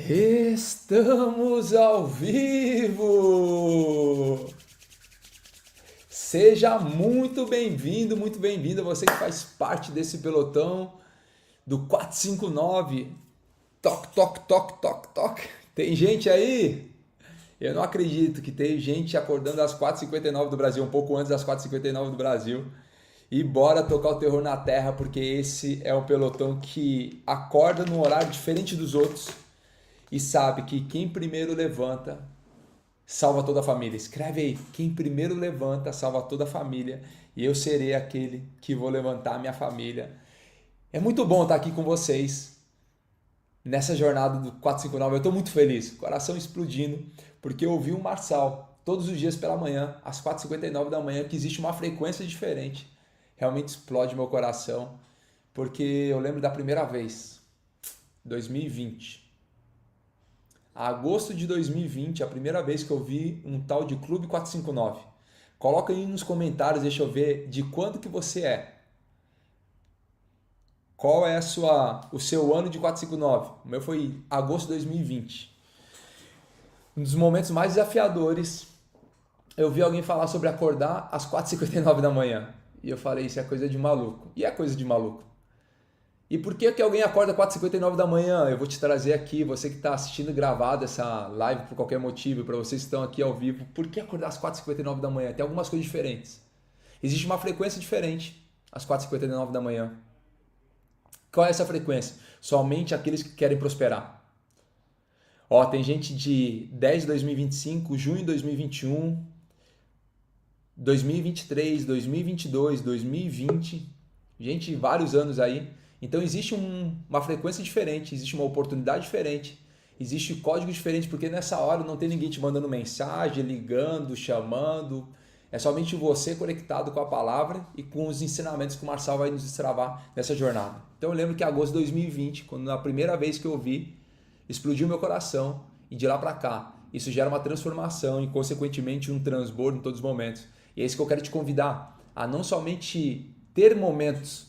Estamos ao vivo! Seja muito bem-vindo, você que faz parte desse pelotão do 459. Toque, toque, toque, toque, toque. Tem gente aí? Eu não acredito que tem gente acordando às 4h59 do Brasil, um pouco antes das 4h59 do Brasil. E bora tocar o terror na terra, porque esse é um pelotão que acorda num horário diferente dos outros e sabe que quem primeiro levanta salva toda a família. Escreve aí, quem primeiro levanta salva toda a família e eu serei aquele que vou levantar a minha família. É muito bom estar aqui com vocês nessa jornada do 459. Eu estou muito feliz, coração explodindo, porque eu ouvi o Marçal todos os dias pela manhã, às 4h59 da manhã, que existe uma frequência diferente. Realmente explode meu coração, porque eu lembro da primeira vez, 2020. Agosto de 2020, a primeira vez que eu vi um tal de Clube 459. Coloca aí nos comentários, deixa eu ver de quando que você é. Qual é o seu ano de 459? O meu foi agosto de 2020. Um dos momentos mais desafiadores, eu vi alguém falar sobre acordar às 4h59 da manhã. E eu falei, isso é coisa de maluco. E é coisa de maluco. E por que que alguém acorda às 4h59 da manhã? Eu vou te trazer aqui, você que está assistindo gravado essa live por qualquer motivo, para vocês que estão aqui ao vivo, por que acordar às 4h59 da manhã? Tem algumas coisas diferentes. Existe uma frequência diferente às 4h59 da manhã. Qual é essa frequência? Somente aqueles que querem prosperar. Ó, tem gente de 10 de 2025, junho de 2021, 2023, 2022, 2020, gente, vários anos aí. Então existe uma frequência diferente, existe uma oportunidade diferente, existe código diferente, porque nessa hora não tem ninguém te mandando mensagem, ligando, chamando. É somente você conectado com a palavra e com os ensinamentos que o Marçal vai nos destravar nessa jornada. Então eu lembro que em agosto de 2020, quando a primeira vez que eu vi, explodiu meu coração e de lá para cá, isso gera uma transformação e consequentemente um transbordo em todos os momentos. E é isso que eu quero te convidar a não somente ter momentos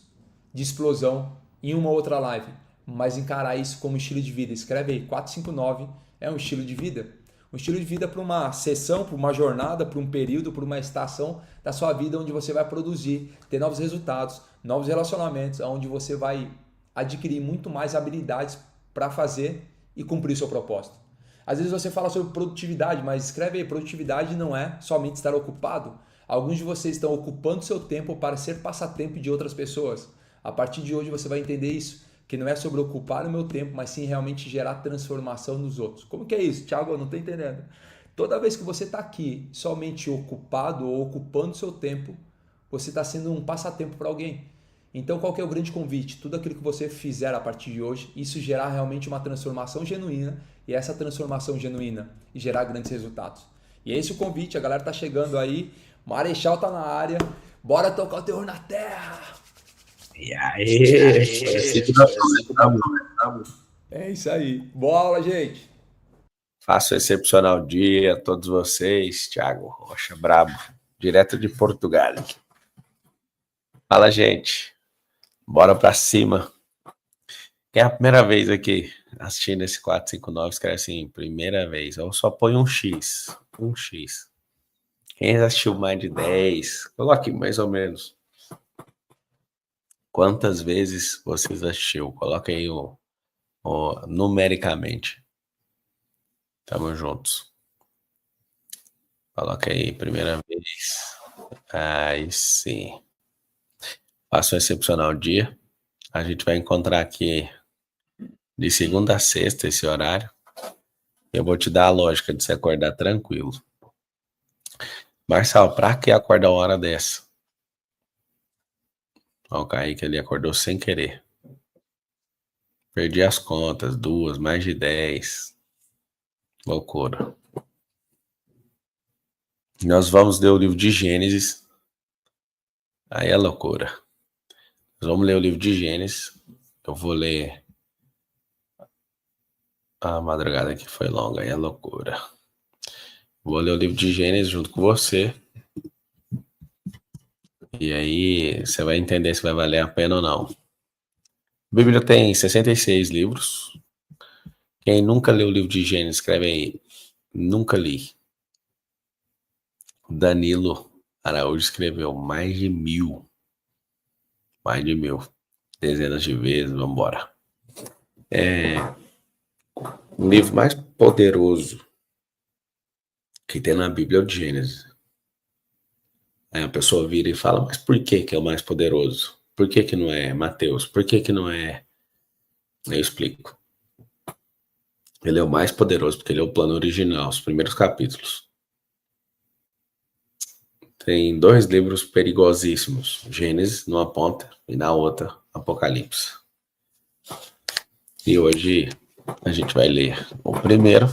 de explosão em uma outra live, mas encarar isso como estilo de vida. Escreve aí, 459 é um estilo de vida. Um estilo de vida para uma sessão, para uma jornada, para um período, para uma estação da sua vida onde você vai produzir, ter novos resultados, novos relacionamentos, onde você vai adquirir muito mais habilidades para fazer e cumprir o seu propósito. Às vezes você fala sobre produtividade, mas escreve aí, produtividade não é somente estar ocupado. Alguns de vocês estão ocupando seu tempo para ser passatempo de outras pessoas. A partir de hoje você vai entender isso, que não é sobre ocupar o meu tempo, mas sim realmente gerar transformação nos outros. Como que é isso? Thiago, eu não estou entendendo. Toda vez que você está aqui somente ocupado ou ocupando seu tempo, você está sendo um passatempo para alguém. Então, qual que é o grande convite? Tudo aquilo que você fizer a partir de hoje, isso gerar realmente uma transformação genuína e essa transformação genuína gerar grandes resultados. E é esse o convite, a galera tá chegando aí, Marechal tá na área, bora tocar o terror na terra! E aí, começamos. É isso aí. Boa aula, gente! Faço um excepcional dia a todos vocês. Thiago Rocha, brabo, direto de Portugal. Fala, gente. Bora pra cima. Quem é a primeira vez aqui assistindo esse 459, escreve assim, primeira vez. Ou só põe um X. Um X. Quem assistiu mais de 10, coloque mais ou menos. Quantas vezes vocês assistiu? Coloque aí numericamente. Tamo juntos. Coloca aí, primeira vez. Aí sim. Faça um excepcional dia. A gente vai encontrar aqui de segunda a sexta esse horário. Eu vou te dar a lógica de se acordar tranquilo. Marçal, pra que acordar uma hora dessa? Ó, o Kaique ali acordou sem querer. Perdi as contas, duas, mais de 10. Loucura. Nós vamos ler o livro de Gênesis. Aí é loucura. Nós vamos ler o livro de Gênesis. Eu vou ler. A madrugada aqui foi longa, aí é loucura. Vou ler o livro de Gênesis junto com você. E aí você vai entender se vai valer a pena ou não. A Bíblia tem 66 livros. Quem nunca leu o livro de Gênesis, escreve aí. Nunca li. Danilo Araújo escreveu mais de 1000. Mais de 1000. Dezenas de vezes, vamos embora. O livro mais poderoso que tem na Bíblia é o de Gênesis. Aí a pessoa vira e fala, mas por que que é o mais poderoso? Por que que não é Mateus? Por que que não é... Eu explico. Ele é o mais poderoso porque ele é o plano original, os primeiros capítulos. Tem 2 livros perigosíssimos. Gênesis numa ponta e na outra Apocalipse. E hoje a gente vai ler o primeiro.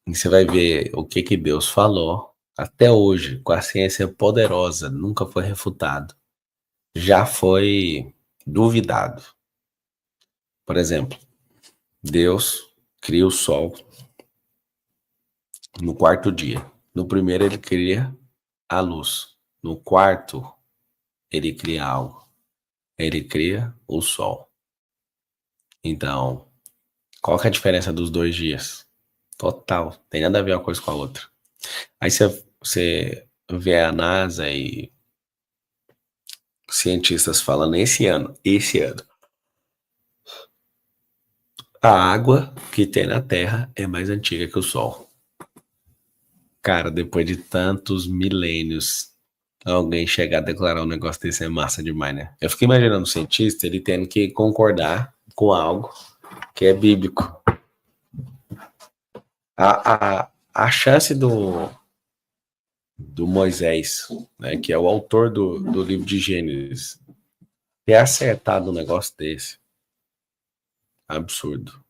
E você vai ver o que que Deus falou até hoje, com a ciência poderosa, nunca foi refutado. Já foi duvidado. Por exemplo, Deus cria o sol no 4º dia. No primeiro ele cria a luz. No 4º ele cria algo. Ele cria o sol. Então, qual que é a diferença dos 2 dias? Total. Tem nada a ver uma coisa com a outra. Aí você vê a NASA e cientistas falando esse ano, a água que tem na Terra é mais antiga que o Sol. Cara, depois de tantos milênios, alguém chegar a declarar um negócio desse é massa demais, né? Eu fiquei imaginando o cientista, ele tendo que concordar com algo que é bíblico. A chance do Moisés, né, que é o autor do livro de Gênesis, ter acertado um negócio desse, absurdo.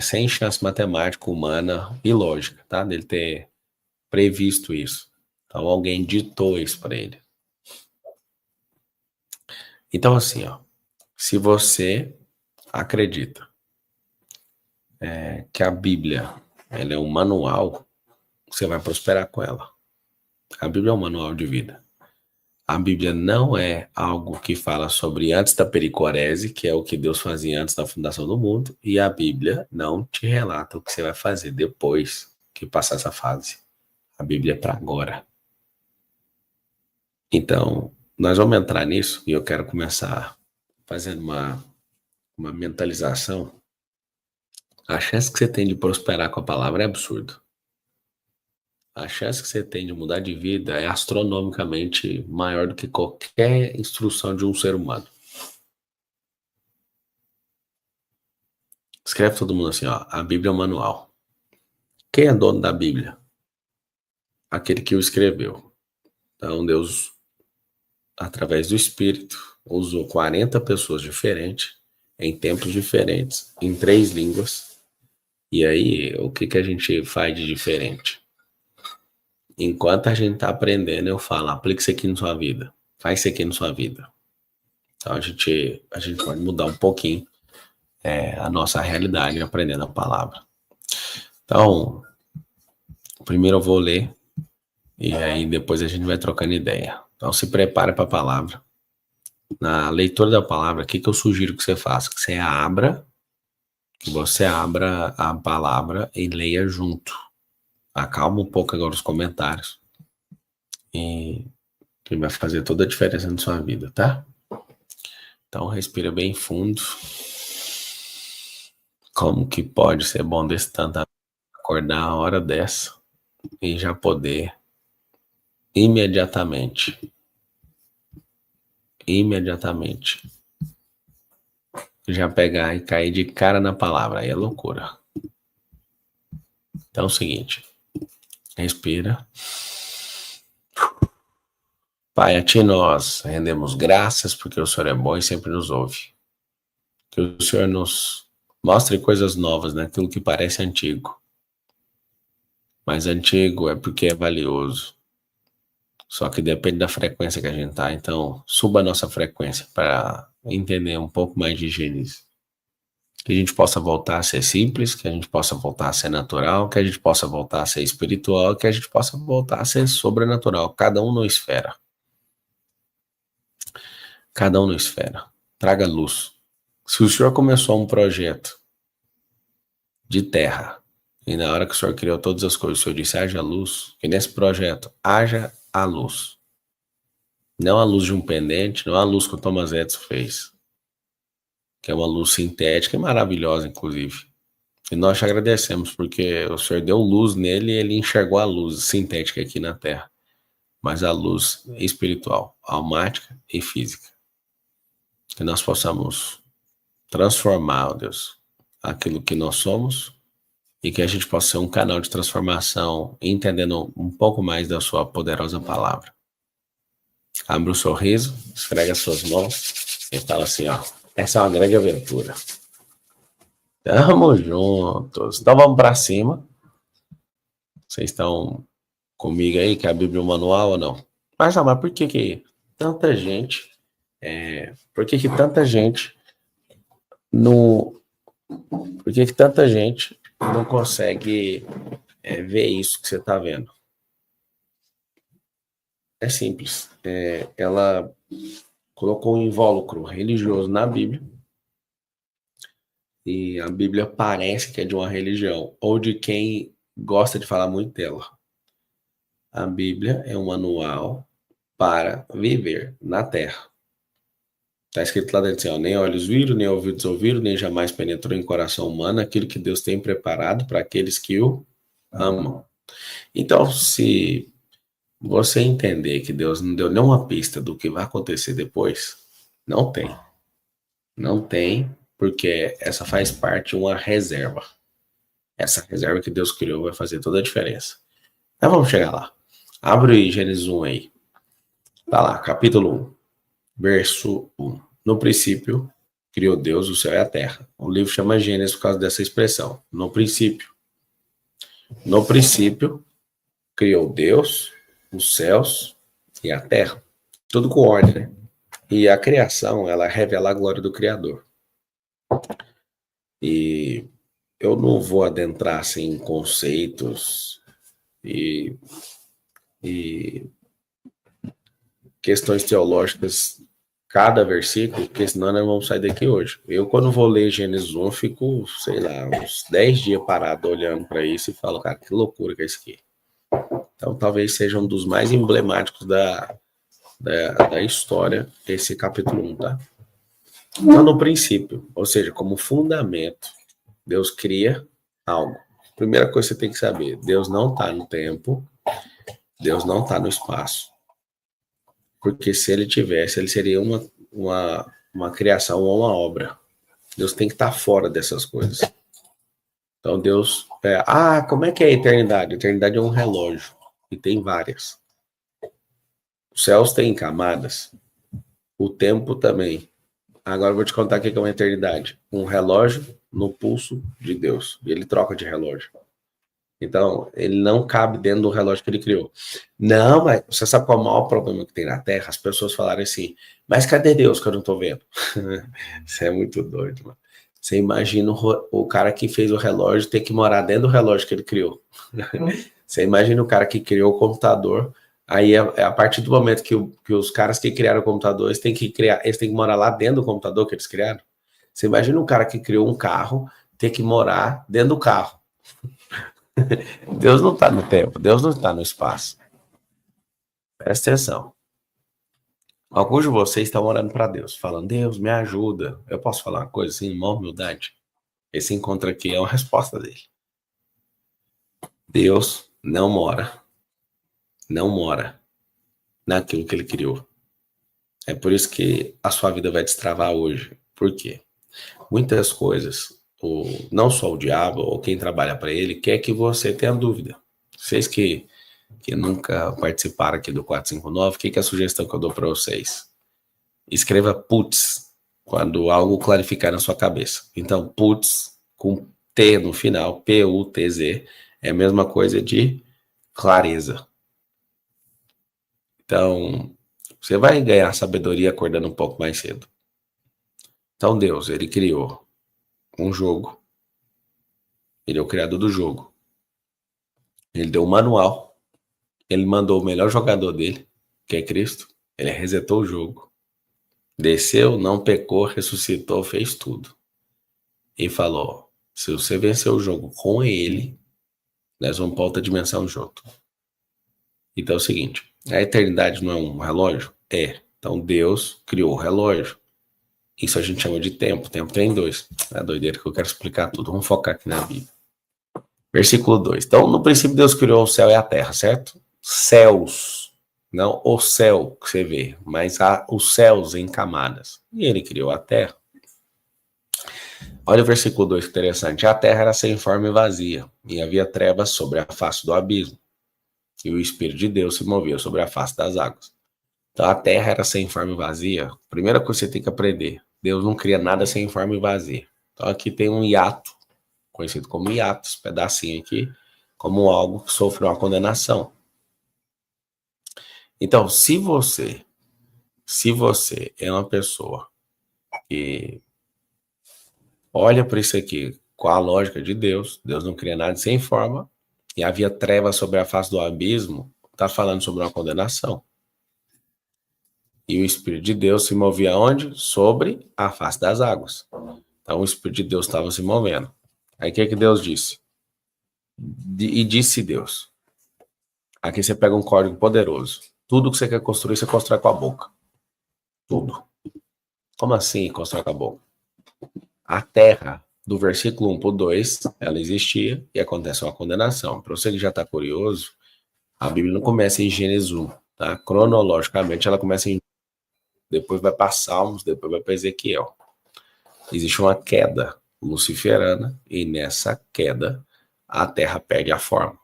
Sem chance matemática, humana e lógica, tá? Dele ter previsto isso. Então alguém ditou isso para ele. Então assim, ó, se você acredita que a Bíblia ela é um manual, você vai prosperar com ela. A Bíblia é um manual de vida. A Bíblia não é algo que fala sobre antes da pericorese, que é o que Deus fazia antes da fundação do mundo, e a Bíblia não te relata o que você vai fazer depois que passar essa fase. A Bíblia é para agora. Então, nós vamos entrar nisso e eu quero começar fazendo uma mentalização. A chance que você tem de prosperar com a palavra é absurdo. A chance que você tem de mudar de vida é astronomicamente maior do que qualquer instrução de um ser humano. Escreve todo mundo assim, ó, a Bíblia é um manual. Quem é dono da Bíblia? Aquele que o escreveu. Então Deus, através do Espírito, usou 40 pessoas diferentes, em tempos diferentes, em 3 línguas. E aí, o que a gente faz de diferente? Enquanto a gente está aprendendo, eu falo, aplique isso aqui na sua vida. Faz isso aqui na sua vida. Então a gente pode mudar um pouquinho a nossa realidade aprendendo a palavra. Então, primeiro eu vou ler e aí depois a gente vai trocando ideia. Então se prepare para a palavra. Na leitura da palavra, o que eu sugiro que você faça? Que você abra a palavra e leia junto. Acalma um pouco agora os comentários. E que vai fazer toda a diferença na sua vida, tá? Então respira bem fundo. Como que pode ser bom desse tanto acordar a hora dessa e já poder imediatamente já pegar e cair de cara na palavra. Aí é loucura. Então é o seguinte, respira. Pai, a Ti nós rendemos graças porque o Senhor é bom e sempre nos ouve. Que o Senhor nos mostre coisas novas naquilo que parece antigo. Mas antigo é porque é valioso. Só que depende da frequência que a gente tá. Então, suba a nossa frequência para entender um pouco mais de Gênesis. Que a gente possa voltar a ser simples, que a gente possa voltar a ser natural, que a gente possa voltar a ser espiritual, que a gente possa voltar a ser sobrenatural. Cada um numa esfera. Cada um numa esfera. Traga luz. Se o Senhor começou um projeto de terra. E na hora que o Senhor criou todas as coisas, o Senhor disse, haja luz. E nesse projeto, haja a luz. Não a luz de um pendente, não a luz que o Thomas Edison fez. Que é uma luz sintética e maravilhosa, inclusive. E nós te agradecemos, porque o Senhor deu luz nele e ele enxergou a luz sintética aqui na Terra. Mas a luz espiritual, almática e física. Que nós possamos transformar, ó Deus, aquilo que nós somos e que a gente possa ser um canal de transformação, entendendo um pouco mais da sua poderosa palavra. Abre um sorriso, esfrega suas mãos e fala assim, ó, essa é uma grande aventura. Tamo juntos. Então vamos para cima. Vocês estão comigo aí, que é a Bíblia o manual ou não? Mas por que tanta gente... por que tanta gente não... Por que tanta gente não consegue ver isso que você está vendo? É simples. Ela colocou um invólucro religioso na Bíblia e a Bíblia parece que é de uma religião ou de quem gosta de falar muito dela. A Bíblia é um manual para viver na Terra. Está escrito lá dentro assim, ó, nem olhos viram, nem ouvidos ouviram, nem jamais penetrou em coração humano aquilo que Deus tem preparado para aqueles que o amam. Então, se você entender que Deus não deu nenhuma pista do que vai acontecer depois, não tem. Não tem, porque essa faz parte de uma reserva. Essa reserva que Deus criou vai fazer toda a diferença. Então vamos chegar lá. Abre aí Gênesis 1 aí. Tá lá, capítulo 1, verso 1. No princípio, criou Deus o céu e a terra. O livro chama Gênesis por causa dessa expressão. No princípio. No princípio, criou Deus os céus e a terra. Tudo com ordem, né? E a criação, ela revela a glória do Criador. E eu não vou adentrar assim, em conceitos e questões teológicas cada versículo, porque senão nós vamos sair daqui hoje. Eu, quando vou ler Gênesis 1, fico, sei lá, uns 10 dias parado olhando para isso e falo, cara, que loucura que é isso aqui. Então, talvez seja um dos mais emblemáticos da história, esse capítulo 1, tá? Então, no princípio, ou seja, como fundamento, Deus cria algo. Primeira coisa que você tem que saber, Deus não está no tempo, Deus não está no espaço. Porque se ele tivesse, ele seria uma criação ou uma obra. Deus tem que estar fora dessas coisas. Então Deus... como é que é a eternidade? A eternidade é um relógio. E tem várias. Os céus têm camadas. O tempo também. Agora eu vou te contar o que é uma eternidade. Um relógio no pulso de Deus. E ele troca de relógio. Então, ele não cabe dentro do relógio que ele criou. Não, mas você sabe qual é o maior problema que tem na Terra? As pessoas falarem assim, mas cadê Deus que eu não tô vendo? Isso é muito doido, mano. Você imagina o cara que fez o relógio ter que morar dentro do relógio que ele criou. Você imagina o cara que criou o computador, aí a partir do momento que os caras que criaram o computador, eles têm que morar lá dentro do computador que eles criaram. Você imagina um cara que criou um carro ter que morar dentro do carro. Deus não está no tempo, Deus não está no espaço. Presta atenção. Alguns de vocês estão orando para Deus, falando, Deus, me ajuda. Eu posso falar uma coisa assim, uma humildade? Esse encontro aqui é uma resposta dele. Deus não mora naquilo que ele criou. É por isso que a sua vida vai destravar hoje. Por quê? Muitas coisas, não só o diabo ou quem trabalha para ele, quer que você tenha dúvida. Vocês que nunca participaram aqui do 459, o que é a sugestão que eu dou para vocês? Escreva putz quando algo clarificar na sua cabeça. Então, putz com T no final, P-U-T-Z, é a mesma coisa de clareza. Então, você vai ganhar sabedoria acordando um pouco mais cedo. Então, Deus, ele criou um jogo. Ele é o criador do jogo. Ele deu um manual. Ele mandou o melhor jogador dele, que é Cristo. Ele resetou o jogo. Desceu, não pecou, ressuscitou, fez tudo. E falou, Se você vencer o jogo com ele, nós vamos para outra dimensão junto. Então é o seguinte, a eternidade não é um relógio? É. Então Deus criou o relógio. Isso a gente chama de tempo. Tempo tem dois. É a doideira que eu quero explicar tudo. Vamos focar aqui na Bíblia. Versículo 2. Então, no princípio, Deus criou o céu e a terra, certo? Céus. Não o céu que você vê, mas os céus em camadas. E ele criou a terra. Olha o versículo 2, que interessante. A terra era sem forma e vazia, e havia trevas sobre a face do abismo. E o Espírito de Deus se movia sobre a face das águas. Então, a terra era sem forma e vazia. Primeira coisa que você tem que aprender. Deus não cria nada sem forma e vazia. Então, aqui tem um hiato, conhecido como hiato, esse pedacinho aqui, como algo que sofreu uma condenação. Então, se você é uma pessoa que olha para isso aqui com a lógica de Deus, Deus não cria nada sem forma, e havia trevas sobre a face do abismo, está falando sobre uma condenação. E o Espírito de Deus se movia onde? Sobre a face das águas. Então o Espírito de Deus estava se movendo. Aí o que Deus disse? E disse Deus. Aqui você pega um código poderoso. Tudo que você quer construir, você constrói com a boca. Tudo. Como assim constrói com a boca? A terra, do versículo 1 para o 2, ela existia e acontece uma condenação. Para você que já está curioso, a Bíblia não começa em Gênesis 1. Tá? Cronologicamente, ela começa em... Depois vai para Salmos, depois vai para Ezequiel. Existe uma queda luciferana e nessa queda a terra perde a forma.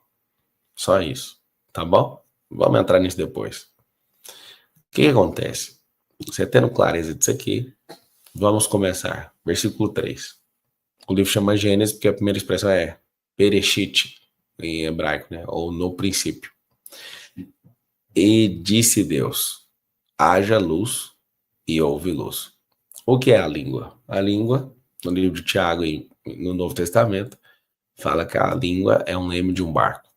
Só isso. Tá bom? Vamos entrar nisso depois. O que acontece? Você tendo clareza disso aqui, vamos começar. Versículo 3. O livro chama Gênesis porque a primeira expressão é Bereshit, em hebraico, né? Ou no princípio. E disse Deus, haja luz e houve luz. O que é a língua? A língua, no livro de Tiago e no Novo Testamento, fala que a língua é um leme de um barco.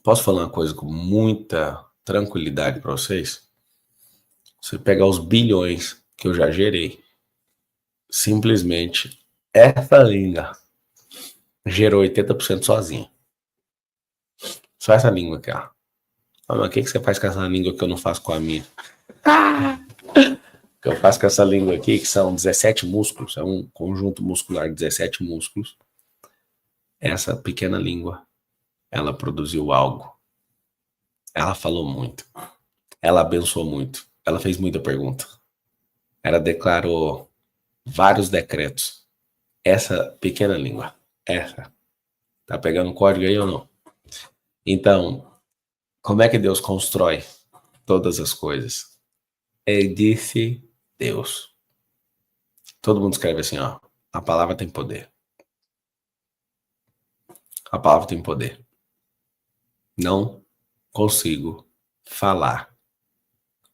Posso falar uma coisa com muita tranquilidade para vocês? Você pegar os bilhões que eu já gerei, simplesmente essa língua gerou 80% sozinha. Só essa língua aqui, ó. Ah, mas o que você faz com essa língua que eu não faço com a minha? O que eu faço com essa língua aqui, que são 17 músculos, é um conjunto muscular de 17 músculos. Essa pequena língua, ela produziu algo. Ela falou muito. Ela abençoou muito. Ela fez muita pergunta. Ela declarou vários decretos. Essa pequena língua, essa. Tá pegando código aí ou não? Então, como é que Deus constrói todas as coisas? Ele disse Deus. Todo mundo escreve assim, ó. A palavra tem poder. A palavra tem poder. Não consigo falar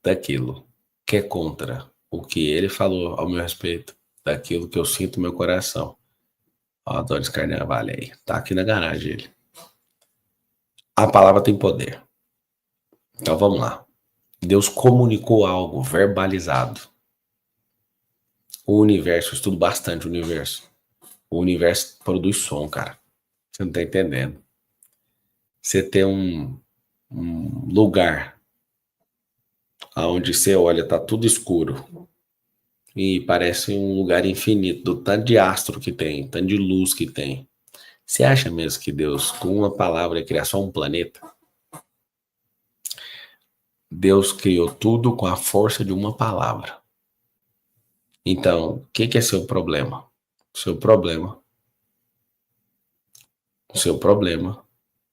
daquilo que é contra o que ele falou ao meu respeito, daquilo que eu sinto no meu coração. Ó, Adonis Carnevale aí. Tá aqui na garagem ele. A palavra tem poder. Então vamos lá. Deus comunicou algo verbalizado. O universo, eu estudo bastante o universo. O universo produz som, cara. Você não tá entendendo. Você tem um lugar onde você olha, tá tudo escuro. E parece um lugar infinito, do tanto de astro que tem, tanto de luz que tem. Você acha mesmo que Deus, com uma palavra, ia criar só um planeta? Deus criou tudo com a força de uma palavra. Então, o que é seu problema? O seu problema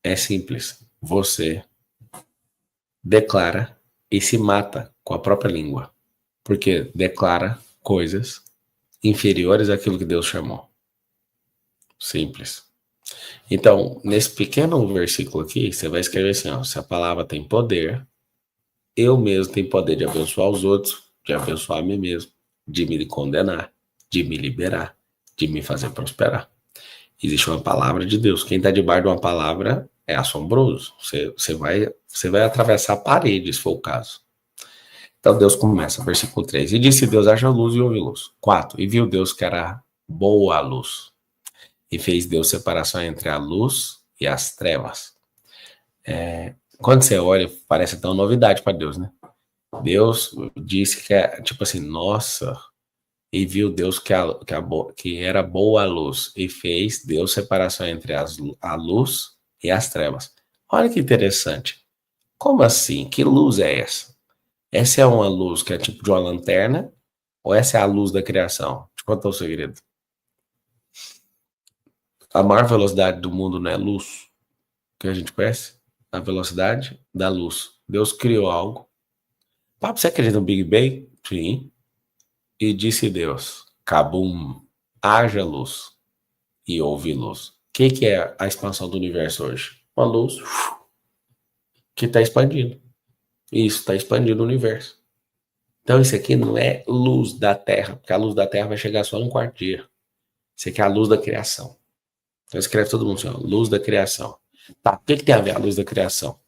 é simples. Você declara e se mata com a própria língua. Porque declara coisas inferiores àquilo que Deus chamou. Simples. Então, nesse pequeno versículo aqui, você vai escrever assim, ó, se a palavra tem poder, eu mesmo tenho poder de abençoar os outros, de abençoar a mim mesmo, de me condenar, de me liberar, de me fazer prosperar. Existe uma palavra de Deus. Quem está debaixo de uma palavra é assombroso. Você vai atravessar a parede, se for o caso. Então Deus começa, versículo 3. E disse Deus, haja luz e houve luz. 4. E viu Deus que era boa a luz. E fez Deus separação entre a luz e as trevas. Quando você olha, parece até uma novidade para Deus, né? Deus disse que é tipo assim, nossa, e viu Deus que era boa a luz, e fez Deus separação entre a luz e as trevas. Olha que interessante. Como assim? Que luz é essa? Essa é uma luz que é tipo de uma lanterna, ou essa é a luz da criação? Te contar o segredo. A maior velocidade do mundo não é luz, que a gente conhece? A velocidade da luz. Deus criou algo. Papo, você acredita no Big Bang? Sim. E disse Deus, cabum, haja luz. E houve luz. O que é a expansão do universo hoje? Uma luz que está expandindo. Isso, está expandindo o universo. Então isso aqui não é luz da Terra, porque a luz da Terra vai chegar só no quarto dia. Isso aqui é a luz da criação. Então escreve todo mundo assim, ó, luz da criação. Tá, o que tem a ver a luz da criação?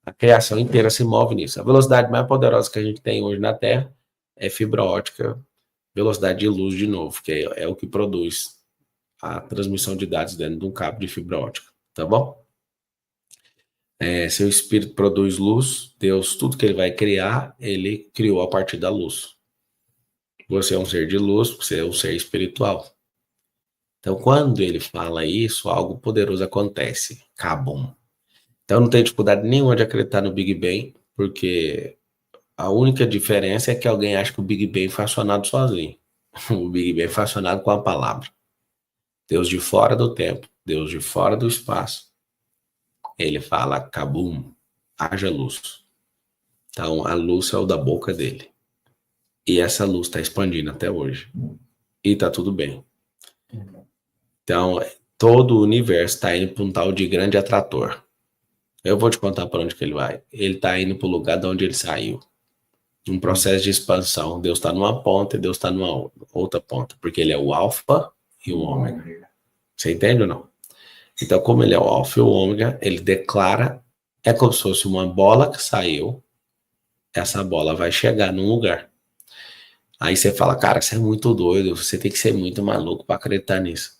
A criação inteira se move nisso. A velocidade mais poderosa que a gente tem hoje na Terra é fibra ótica, velocidade de luz de novo, que é o que produz a transmissão de dados dentro de um cabo de fibra ótica, tá bom? Seu espírito produz luz, Deus, tudo que ele vai criar, ele criou a partir da luz. Você é um ser de luz, você é um ser espiritual. Então, quando ele fala isso, algo poderoso acontece. Cabum. Então, não tem dificuldade nenhuma de acreditar no Big Bang, porque a única diferença é que alguém acha que o Big Bang foi acionado sozinho. O Big Bang foi acionado com a palavra. Deus de fora do tempo, Deus de fora do espaço. Ele fala, cabum, haja luz. Então, a luz é o da boca dele. E essa luz está expandindo até hoje. E tá tudo bem. Então, todo o universo está indo para um tal de grande atrator. Eu vou te contar para onde que ele vai. Ele está indo para o lugar de onde ele saiu. Um processo de expansão. Deus está numa ponta e Deus está numa outra ponta. Porque ele é o alfa e o ômega. Você entende ou não? Então, como ele é o alfa e o ômega, ele declara, é como se fosse uma bola que saiu, essa bola vai chegar num lugar. Aí você fala, cara, você é muito doido, você tem que ser muito maluco para acreditar nisso.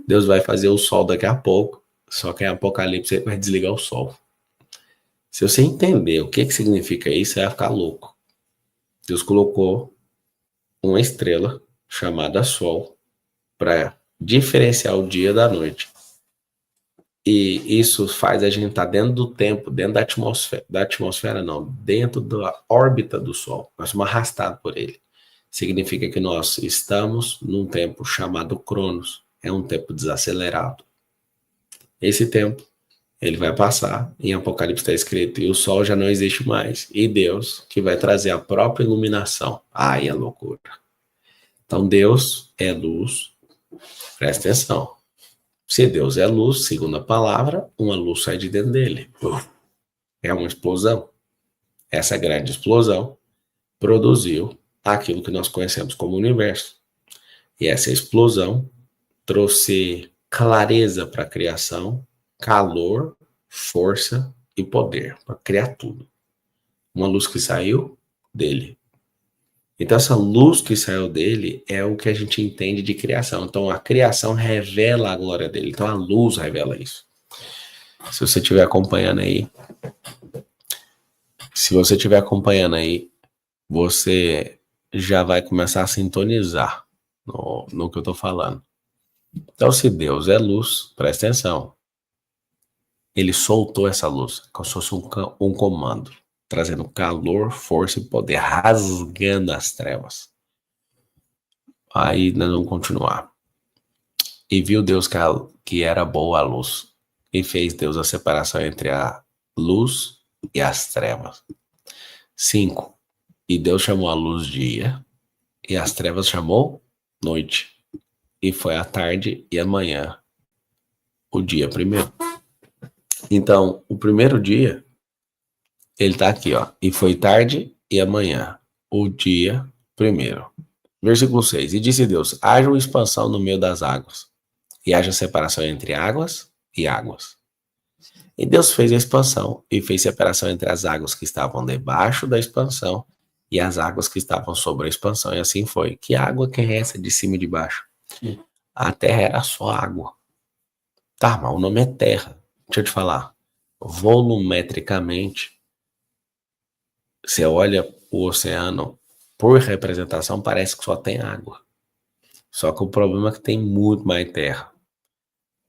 Deus vai fazer o sol daqui a pouco, só que em Apocalipse ele vai desligar o sol. Se você entender o que significa isso, você vai ficar louco. Deus colocou uma estrela chamada Sol para diferenciar o dia da noite. E isso faz a gente estar dentro do tempo, dentro da atmosfera não, dentro da órbita do Sol. Nós somos arrastados por ele. Significa que nós estamos num tempo chamado Cronos. É um tempo desacelerado. Esse tempo, ele vai passar. Em Apocalipse está escrito, e o Sol já não existe mais. E Deus, que vai trazer a própria iluminação. Ai, é loucura. Então, Deus é luz. Presta atenção. Se Deus é luz, segundo a palavra, uma luz sai de dentro dele. É uma explosão. Essa grande explosão produziu aquilo que nós conhecemos como universo. E essa explosão trouxe clareza para a criação, calor, força e poder para criar tudo. Uma luz que saiu dele. Então, essa luz que saiu dele é o que a gente entende de criação. Então, a criação revela a glória dele. Então, a luz revela isso. Se você estiver acompanhando aí, você já vai começar a sintonizar no que eu estou falando. Então, se Deus é luz, presta atenção. Ele soltou essa luz, como se fosse um comando, trazendo calor, força e poder, rasgando as trevas. Aí nós vamos continuar. E viu Deus que era boa a luz, e fez Deus a separação entre a luz e as trevas. 5. E Deus chamou a luz dia, e as trevas chamou noite. E foi a tarde e a manhã, o dia primeiro. Então, o primeiro dia, ele tá aqui, ó. E foi tarde e amanhã, o dia primeiro. Versículo 6. E disse Deus, haja uma expansão no meio das águas, e haja separação entre águas e águas. E Deus fez a expansão, e fez separação entre as águas que estavam debaixo da expansão, e as águas que estavam sobre a expansão. E assim foi. Que água que é essa de cima e de baixo? A terra era só água. Tá, mas o nome é terra. Deixa eu te falar. Volumetricamente, você olha o oceano, por representação, parece que só tem água. Só que o problema é que tem muito mais terra.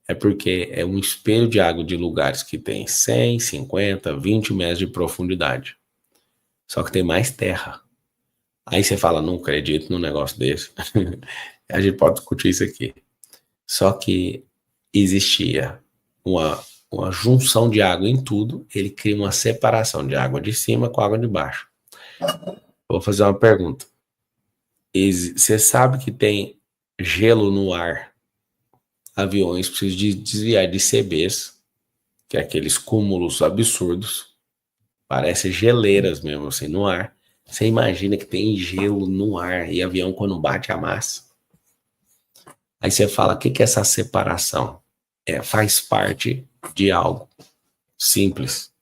É porque é um espelho de água de lugares que tem 100, 50, 20 metros de profundidade. Só que tem mais terra. Aí você fala, não acredito num negócio desse. A gente pode discutir isso aqui. Só que existia uma junção de água em tudo, ele cria uma separação de água de cima com água de baixo. Vou fazer uma pergunta. Você sabe que tem gelo no ar? Aviões precisam de desviar de CBs, que é aqueles cúmulos absurdos, parece geleiras mesmo assim no ar. Você imagina que tem gelo no ar e avião quando bate amassa. Aí você fala, o que é essa separação? Faz parte de algo simples.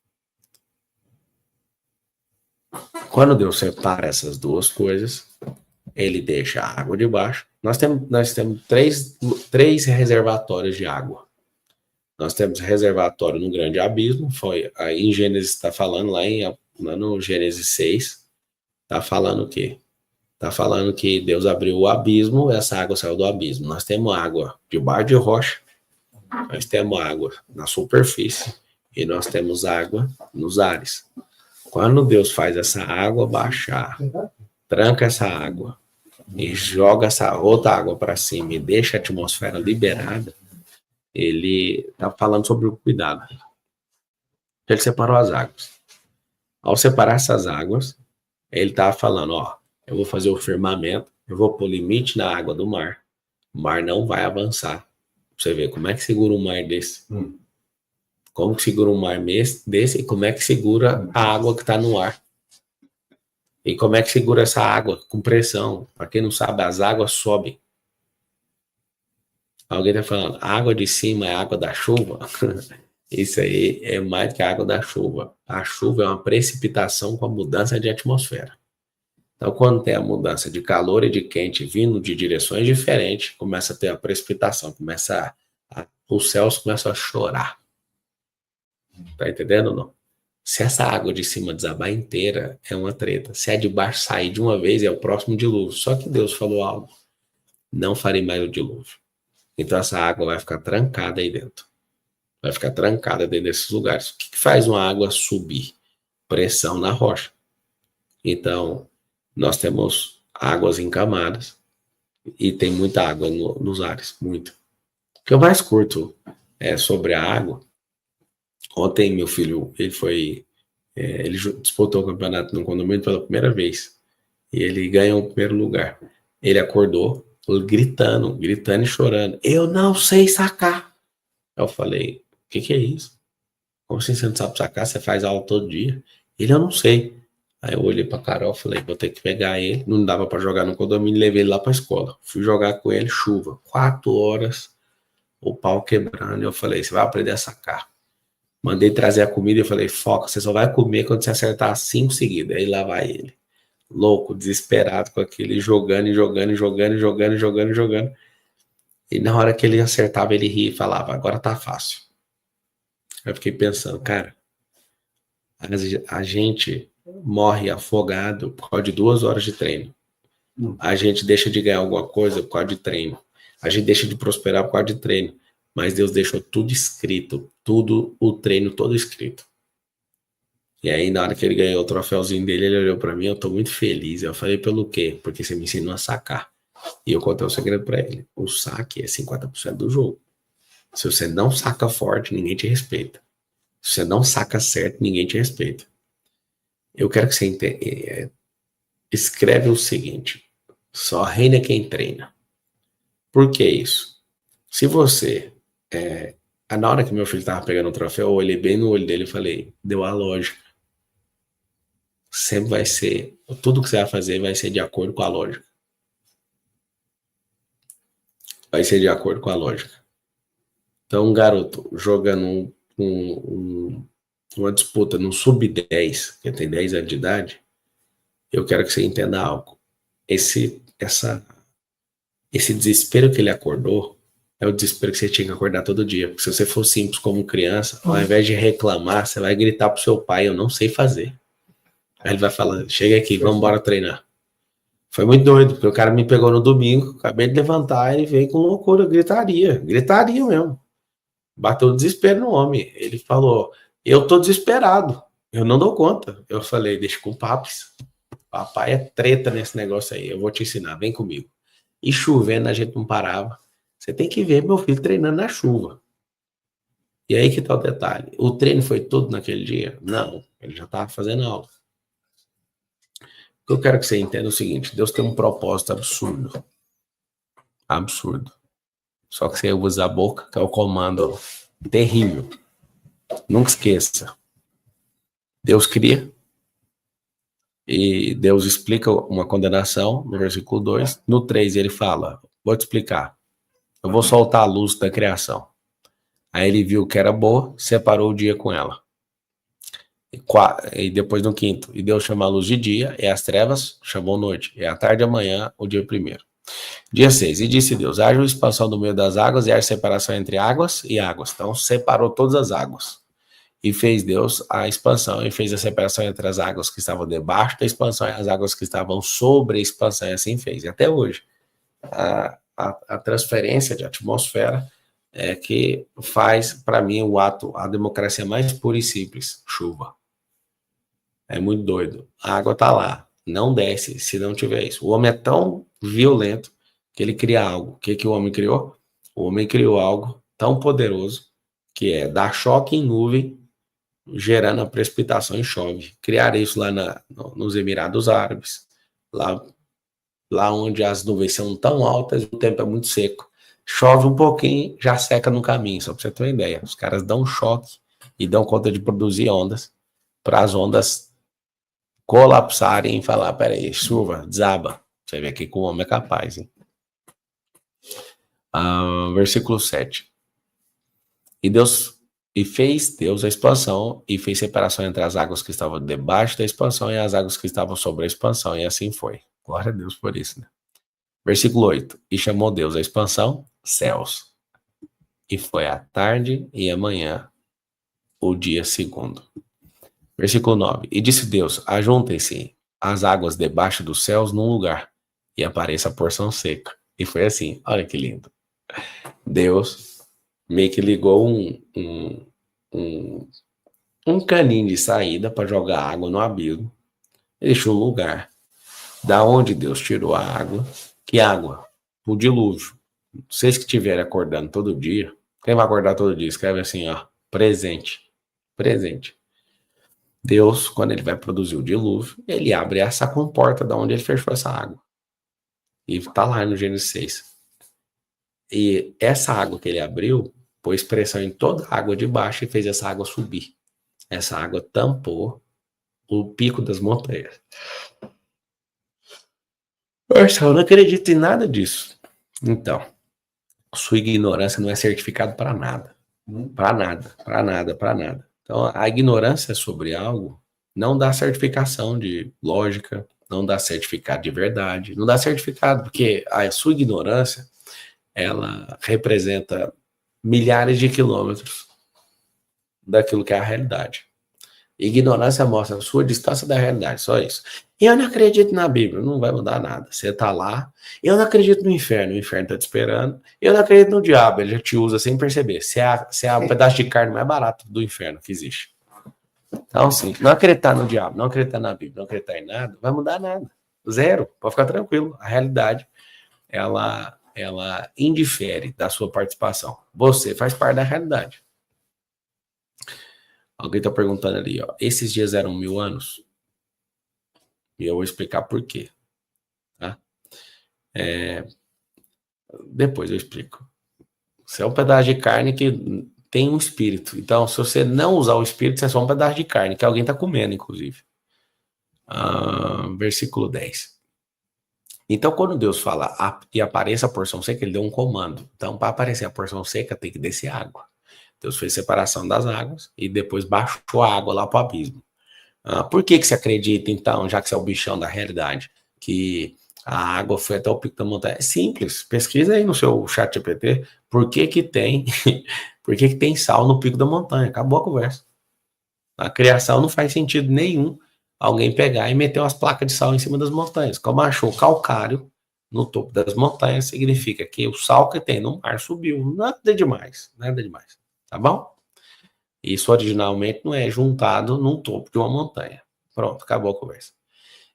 Quando Deus separa essas duas coisas, ele deixa a água de baixo. Nós temos três reservatórios de água. Nós temos reservatório no grande abismo, foi aí em Gênesis está falando, lá no Gênesis 6, está falando o quê? Está falando que Deus abriu o abismo, essa água saiu do abismo. Nós temos água debaixo de rocha, nós temos água na superfície e nós temos água nos ares. Quando Deus faz essa água baixar, tranca essa água e joga essa outra água para cima e deixa a atmosfera liberada, ele está falando sobre o cuidado. Ele separou as águas. Ao separar essas águas, ele está falando, ó, eu vou fazer o firmamento, eu vou pôr limite na água do mar. O mar não vai avançar. Pra você ver como é que segura um mar desse. Como que segura um mar desse e como é que segura a água que está no ar. E como é que segura essa água com pressão. Para quem não sabe, as águas sobem. Alguém está falando, a água de cima é a água da chuva? Isso aí é mais que a água da chuva. A chuva é uma precipitação com a mudança de atmosfera. Então, quando tem a mudança de calor e de quente vindo de direções diferentes, começa a ter a precipitação, os céus começam a chorar. Tá entendendo ou não? Se essa água de cima desabar inteira, é uma treta. Se a de baixo sair de uma vez, é o próximo dilúvio. Só que Deus falou algo. Não farei mais o dilúvio. Então, essa água vai ficar trancada aí dentro. Vai ficar trancada dentro desses lugares. O que faz uma água subir? Pressão na rocha. Então, nós temos águas em camadas e tem muita água nos ares, muito. O que eu mais curto sobre a água, ontem meu filho, ele disputou o campeonato no condomínio pela primeira vez e ele ganhou o primeiro lugar. Ele acordou gritando e chorando, eu não sei sacar. Eu falei, o que é isso? Como assim você não sabe sacar? Você faz aula todo dia? Eu não sei. Aí eu olhei pra Carol e falei, vou ter que pegar ele. Não dava pra jogar no condomínio, levei ele lá pra escola. Fui jogar com ele, chuva. 4 horas, o pau quebrando. Eu falei, você vai aprender a sacar. Mandei trazer a comida e eu falei, foca, você só vai comer quando você acertar 5 seguidas. Aí lá vai ele. Louco, desesperado com aquele, jogando. E na hora que ele acertava, ele ria e falava, agora tá fácil. Eu fiquei pensando, cara, a gente morre afogado por causa de 2 horas de treino. A gente deixa de ganhar alguma coisa por causa de treino. A gente deixa de prosperar por causa de treino. Mas Deus deixou tudo escrito. Tudo, o treino todo escrito. E aí, na hora que ele ganhou o troféuzinho dele, ele olhou pra mim, eu tô muito feliz. Eu falei, pelo quê? Porque você me ensinou a sacar. E eu contei um segredo pra ele. O saque é 50% do jogo. Se você não saca forte, ninguém te respeita. Se você não saca certo, ninguém te respeita. Eu quero que você escreve o seguinte, só reina quem treina. Por que isso? Se você, na hora que meu filho estava pegando o troféu, eu olhei bem no olho dele e falei, deu a lógica. Sempre vai ser, tudo que você vai fazer vai ser de acordo com a lógica. Vai ser de acordo com a lógica. Então, um garoto jogando uma disputa no sub-10, que tem 10 anos de idade, eu quero que você entenda algo. Esse desespero que ele acordou É o desespero que você tinha que acordar todo dia. Porque se você for simples como criança, ao invés de reclamar, você vai gritar pro seu pai, eu não sei fazer. Aí ele vai falar, chega aqui, vamos embora treinar. Foi muito doido, porque o cara me pegou no domingo, acabei de levantar, ele veio com loucura, gritaria mesmo. Bateu o desespero no homem. Ele falou, eu tô desesperado, eu não dou conta. Eu falei, deixa com papos. Papai é treta nesse negócio aí, eu vou te ensinar, vem comigo. E chovendo, a gente não parava. Você tem que ver meu filho treinando na chuva. E aí que tá o detalhe. O treino foi todo naquele dia? Não, ele já estava fazendo aula. O que eu quero que você entenda é o seguinte, Deus tem um propósito absurdo. Absurdo. Só que você usa a boca, que é o comando terrível. Nunca esqueça. Deus cria e Deus explica uma condenação no versículo 2. No 3 ele fala, vou te explicar. Eu vou soltar a luz da criação. Aí ele viu que era boa, separou o dia com ela. E depois no 5º, e Deus chama a luz de dia, e as trevas chamou noite, e a tarde e amanhã o dia 1º. Dia 6, e disse Deus, haja uma expansão do meio das águas, e haja separação entre águas e águas. Então separou todas as águas. E fez Deus a expansão, e fez a separação entre as águas que estavam debaixo da expansão e as águas que estavam sobre a expansão, e assim fez. E até hoje, a transferência de atmosfera é que faz, para mim, o ato, a democracia mais pura e simples, chuva. É muito doido. A água tá lá, não desce se não tiver isso. O homem é tão violento que ele cria algo. O que o homem criou? O homem criou algo tão poderoso que é dar choque em nuvem, gerando a precipitação e chove. Criaram isso lá nos Emirados Árabes, lá onde as nuvens são tão altas e o tempo é muito seco. Chove um pouquinho, já seca no caminho, só para você ter uma ideia. Os caras dão um choque e dão conta de produzir ondas, para as ondas colapsarem e falar, peraí, chuva, desaba. Você vê aqui que o homem é capaz, hein? Versículo 7. E fez Deus a expansão, e fez separação entre as águas que estavam debaixo da expansão e as águas que estavam sobre a expansão, e assim foi. Glória a Deus por isso, né? Versículo 8. E chamou Deus a expansão, céus. E foi a tarde e a manhã, o dia 2º. Versículo 9. E disse Deus, ajuntem-se as águas debaixo dos céus num lugar, e apareça a porção seca. E foi assim, olha que lindo. Deus meio que ligou um caninho de saída para jogar água no abismo. Ele deixou um lugar. Da onde Deus tirou a água? Que água? O dilúvio. Vocês que estiverem acordando todo dia, quem vai acordar todo dia? Escreve assim, ó, presente. Presente. Deus, quando ele vai produzir o dilúvio, ele abre essa comporta da onde ele fechou essa água. E tá lá no Gênesis 6. E essa água que ele abriu, pôs pressão em toda a água de baixo e fez essa água subir. Essa água tampou o pico das montanhas. Eu não acredito em nada disso. Então, sua ignorância não é certificado para nada. Para nada, para nada, para nada. Então, a ignorância sobre algo não dá certificação de lógica, não dá certificado de verdade, não dá certificado, porque a sua ignorância, ela representa milhares de quilômetros daquilo que é a realidade. Ignorância mostra a sua distância da realidade, só isso. Eu não acredito na Bíblia, não vai mudar nada. Você tá lá, eu não acredito no inferno, o inferno tá te esperando. Eu não acredito no diabo, ele já te usa sem perceber. Você é um pedaço de carne mais barato do inferno que existe. Então, assim, não acreditar no diabo, não acreditar na Bíblia, não acreditar em nada, vai mudar nada. Zero, pode ficar tranquilo. A realidade, ela indifere da sua participação. Você faz parte da realidade. Alguém está perguntando ali, ó, esses dias eram 1000 anos? E eu vou explicar por quê. Tá? Depois eu explico. Você é um pedaço de carne que tem um espírito. Então, se você não usar o espírito, você é só um pedaço de carne, que alguém está comendo, inclusive. Versículo 10. Então, quando Deus fala e apareça a porção seca, ele deu um comando. Então, para aparecer a porção seca, tem que descer água. Deus fez separação das águas e depois baixou a água lá para o abismo. Por que você acredita, então, já que você é o bichão da realidade, que A água foi até o pico da montanha. É simples. Pesquisa aí no seu chat GPT por que que tem, por que que tem sal no pico da montanha. Acabou a conversa. A criação não faz sentido nenhum alguém pegar e meter umas placas de sal em cima das montanhas. Como achou calcário no topo das montanhas, significa que o sal que tem no mar subiu. Nada demais, nada demais. Tá bom? Isso originalmente não é juntado num topo de uma montanha. Pronto, acabou a conversa.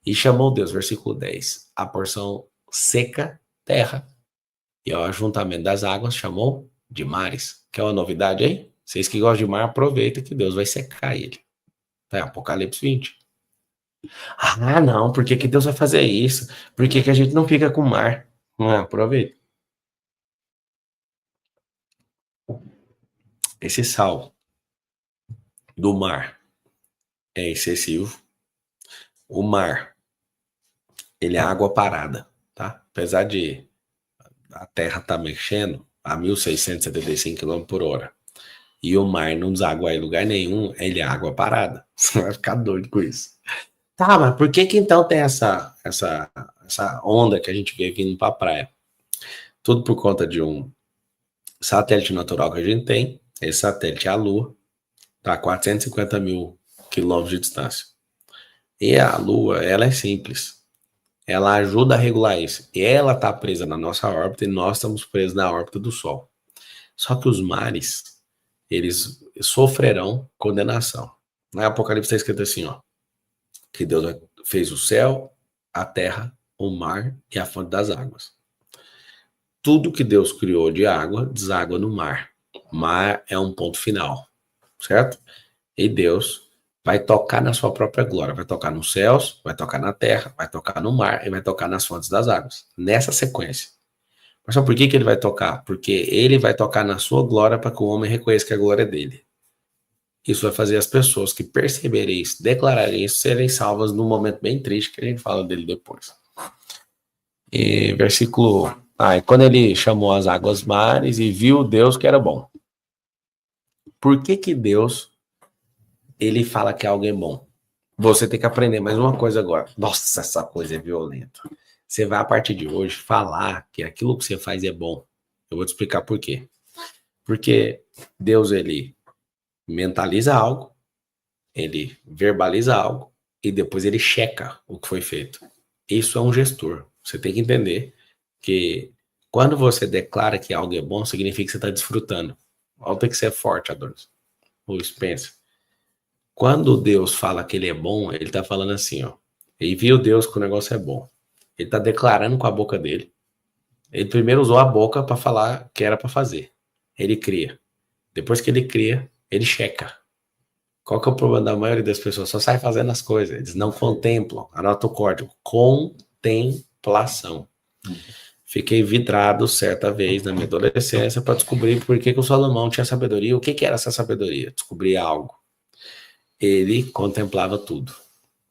E chamou Deus, versículo 10, a porção seca, terra, e ao ajuntamento das águas chamou de mares. Quer uma novidade aí? Vocês que gostam de mar, aproveita que Deus vai secar ele. É Apocalipse 20. Ah, não, por que que Deus vai fazer isso? Por que que a gente não fica com o mar? Aproveita. Esse sal do mar é excessivo. O mar, ele é água parada, tá? Apesar de a Terra estar mexendo a 1.675 km por hora e o mar não deságua em lugar nenhum, ele é água parada. Você vai ficar doido com isso. Tá, mas por que que então tem essa onda que a gente vê vindo para a praia? Tudo por conta de um satélite natural que a gente tem. Esse satélite é a Lua, tá a 450 mil quilômetros de distância. E a Lua, ela é simples. Ela ajuda a regular isso. E ela está presa na nossa órbita e nós estamos presos na órbita do Sol. Só que os mares, eles sofrerão condenação. Na Apocalipse está escrito assim, ó, que Deus fez o céu, a terra, o mar e a fonte das águas. Tudo que Deus criou de água, deságua no mar. O mar é um ponto final, certo? E Deus vai tocar na sua própria glória, vai tocar nos céus, vai tocar na terra, vai tocar no mar e vai tocar nas fontes das águas. Nessa sequência. Mas só por que ele vai tocar? Porque ele vai tocar na sua glória para que o homem reconheça que a glória é dele. Isso vai fazer as pessoas que perceberem isso, declararem isso, serem salvas num momento bem triste que a gente fala dele depois. E versículo... e quando ele chamou as águas mares e viu Deus que era bom. Por que que Deus, ele fala que algo é bom? Você tem que aprender mais uma coisa agora. Nossa, essa coisa é violenta. Você vai, a partir de hoje, falar que aquilo que você faz é bom. Eu vou te explicar por quê. Porque Deus, ele mentaliza algo, ele verbaliza algo e depois ele checa o que foi feito. Isso é um gestor. Você tem que entender que quando você declara que algo é bom, significa que você está desfrutando. Olha, tem que ser forte, Adonis. O Spencer. Quando Deus fala que ele é bom, ele está falando assim, ó. Ele viu Deus que o negócio é bom. Ele está declarando com a boca dele. Ele primeiro usou a boca para falar que era para fazer. Ele cria. Depois que ele cria, ele checa. Qual que é o problema da maioria das pessoas? Só sai fazendo as coisas. Eles não contemplam. Anota o código. Contemplação. Fiquei vidrado certa vez na minha adolescência para descobrir por que o Salomão tinha sabedoria. O que que era essa sabedoria? Descobri algo. Ele contemplava tudo.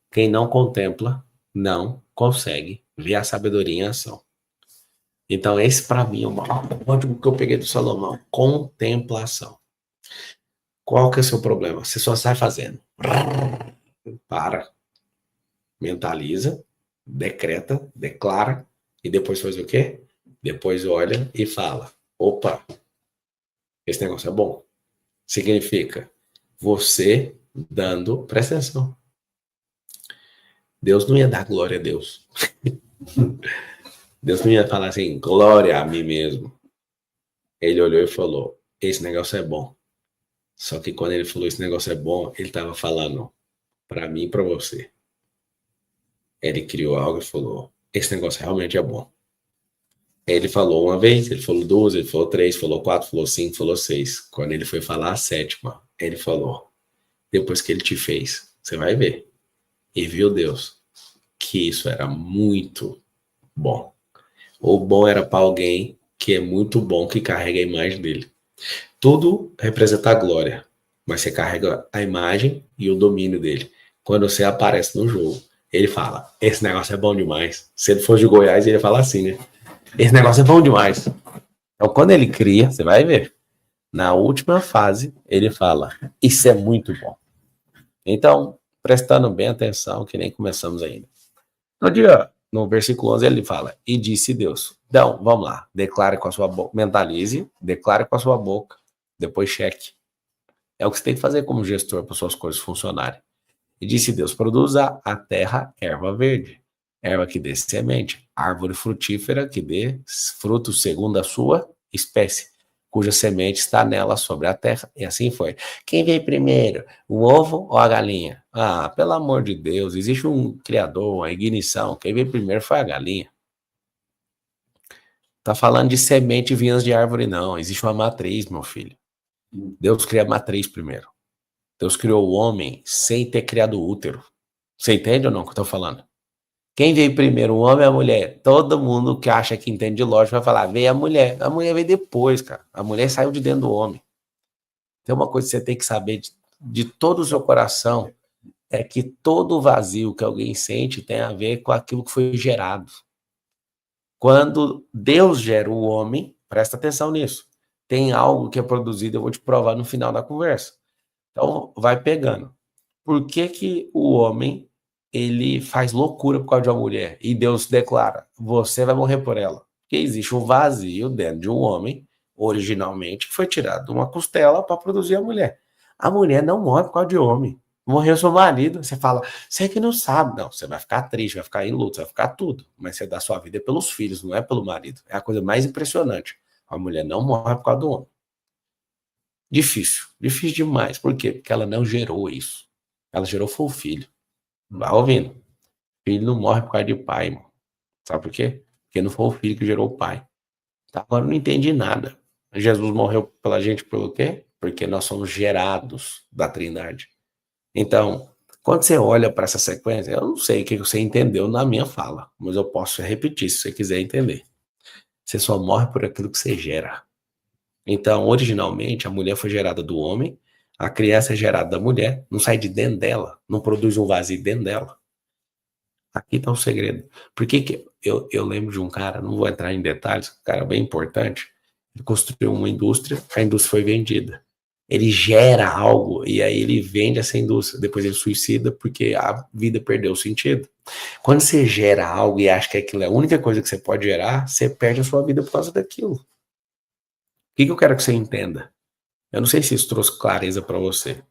Quem não contempla, não consegue ver a sabedoria em ação. Então, esse para mim é o maior código que eu peguei do Salomão. Contemplação. Qual que é o seu problema? Você só sai fazendo. Para. Mentaliza, decreta, declara, e depois faz o quê? Depois olha e fala. Opa, esse negócio é bom. Significa você dando, presta atenção. Deus não ia dar glória a Deus. Deus não ia falar assim, glória a mim mesmo. Ele olhou e falou, esse negócio é bom. Só que quando ele falou esse negócio é bom, ele estava falando para mim e para você. Ele criou algo e falou, esse negócio realmente é bom. Ele falou uma vez, ele falou duas, ele falou três, falou quatro, falou cinco, falou seis. Quando ele foi falar a sétima, ele falou, depois que ele te fez, você vai ver. E viu Deus que isso era muito bom. O bom era para alguém que é muito bom, que carrega a imagem dele. Tudo representa a glória, mas você carrega a imagem e o domínio dele. Quando você aparece no jogo, ele fala, esse negócio é bom demais. Se ele for de Goiás, ele fala assim, né? Esse negócio é bom demais. Então, quando ele cria, você vai ver. Na última fase, ele fala, isso é muito bom. Então, prestando bem atenção, que nem começamos ainda. No dia no versículo 11 ele fala, e disse Deus. Então, vamos lá, declare com a sua boca, mentalize, declare com a sua boca, depois cheque. É o que você tem que fazer como gestor para suas coisas funcionarem. E disse Deus, produza a terra erva verde, erva que dê semente, árvore frutífera que dê frutos segundo a sua espécie, cuja semente está nela sobre a terra. E assim foi. Quem veio primeiro, o ovo ou a galinha? Ah, pelo amor de Deus, existe um criador, uma ignição. Quem veio primeiro foi a galinha. Tá falando de semente e vinhas de árvore, não. Existe uma matriz, meu filho. Deus cria a matriz primeiro. Deus criou o homem sem ter criado o útero. Você entende ou não o que eu tô falando? Quem veio primeiro, o homem ou a mulher? Todo mundo que acha que entende de lógica vai falar, veio a mulher. A mulher veio depois, cara. A mulher saiu de dentro do homem. Tem uma coisa que você tem que saber de todo o seu coração, é que todo vazio que alguém sente tem a ver com aquilo que foi gerado. Quando Deus gera o homem, presta atenção nisso. Tem algo que é produzido, eu vou te provar no final da conversa. Então, vai pegando. Por que que o homem, ele faz loucura por causa de uma mulher? E Deus declara, você vai morrer por ela. Porque existe um vazio dentro de um homem, originalmente, que foi tirado de uma costela para produzir a mulher. A mulher não morre por causa de homem. Morreu seu marido, você fala, você que não sabe. Não, você vai ficar triste, vai ficar em luto, vai ficar tudo. Mas você dá sua vida pelos filhos, não é pelo marido. É a coisa mais impressionante. A mulher não morre por causa do homem. Difícil, difícil demais. Por quê? Porque ela não gerou isso. Ela gerou foi o filho. Vai ouvindo. Filho não morre por causa de pai, irmão. Sabe por quê? Porque não foi o filho que gerou o pai. Tá? Agora eu não entendi nada. Jesus morreu pela gente pelo quê? Porque nós somos gerados da Trindade. Então, quando você olha para essa sequência, eu não sei o que você entendeu na minha fala, mas eu posso repetir se você quiser entender. Você só morre por aquilo que você gera. Então, originalmente, a mulher foi gerada do homem, a criança é gerada da mulher, não sai de dentro dela, não produz um vazio dentro dela. Aqui está o segredo. Por que que eu lembro de um cara, não vou entrar em detalhes, um cara bem importante, ele construiu uma indústria, a indústria foi vendida. Ele gera algo e aí ele vende essa indústria, depois ele suicida porque a vida perdeu o sentido. Quando você gera algo e acha que aquilo é a única coisa que você pode gerar, você perde a sua vida por causa daquilo. O que eu quero que você entenda? Eu não sei se isso trouxe clareza para você.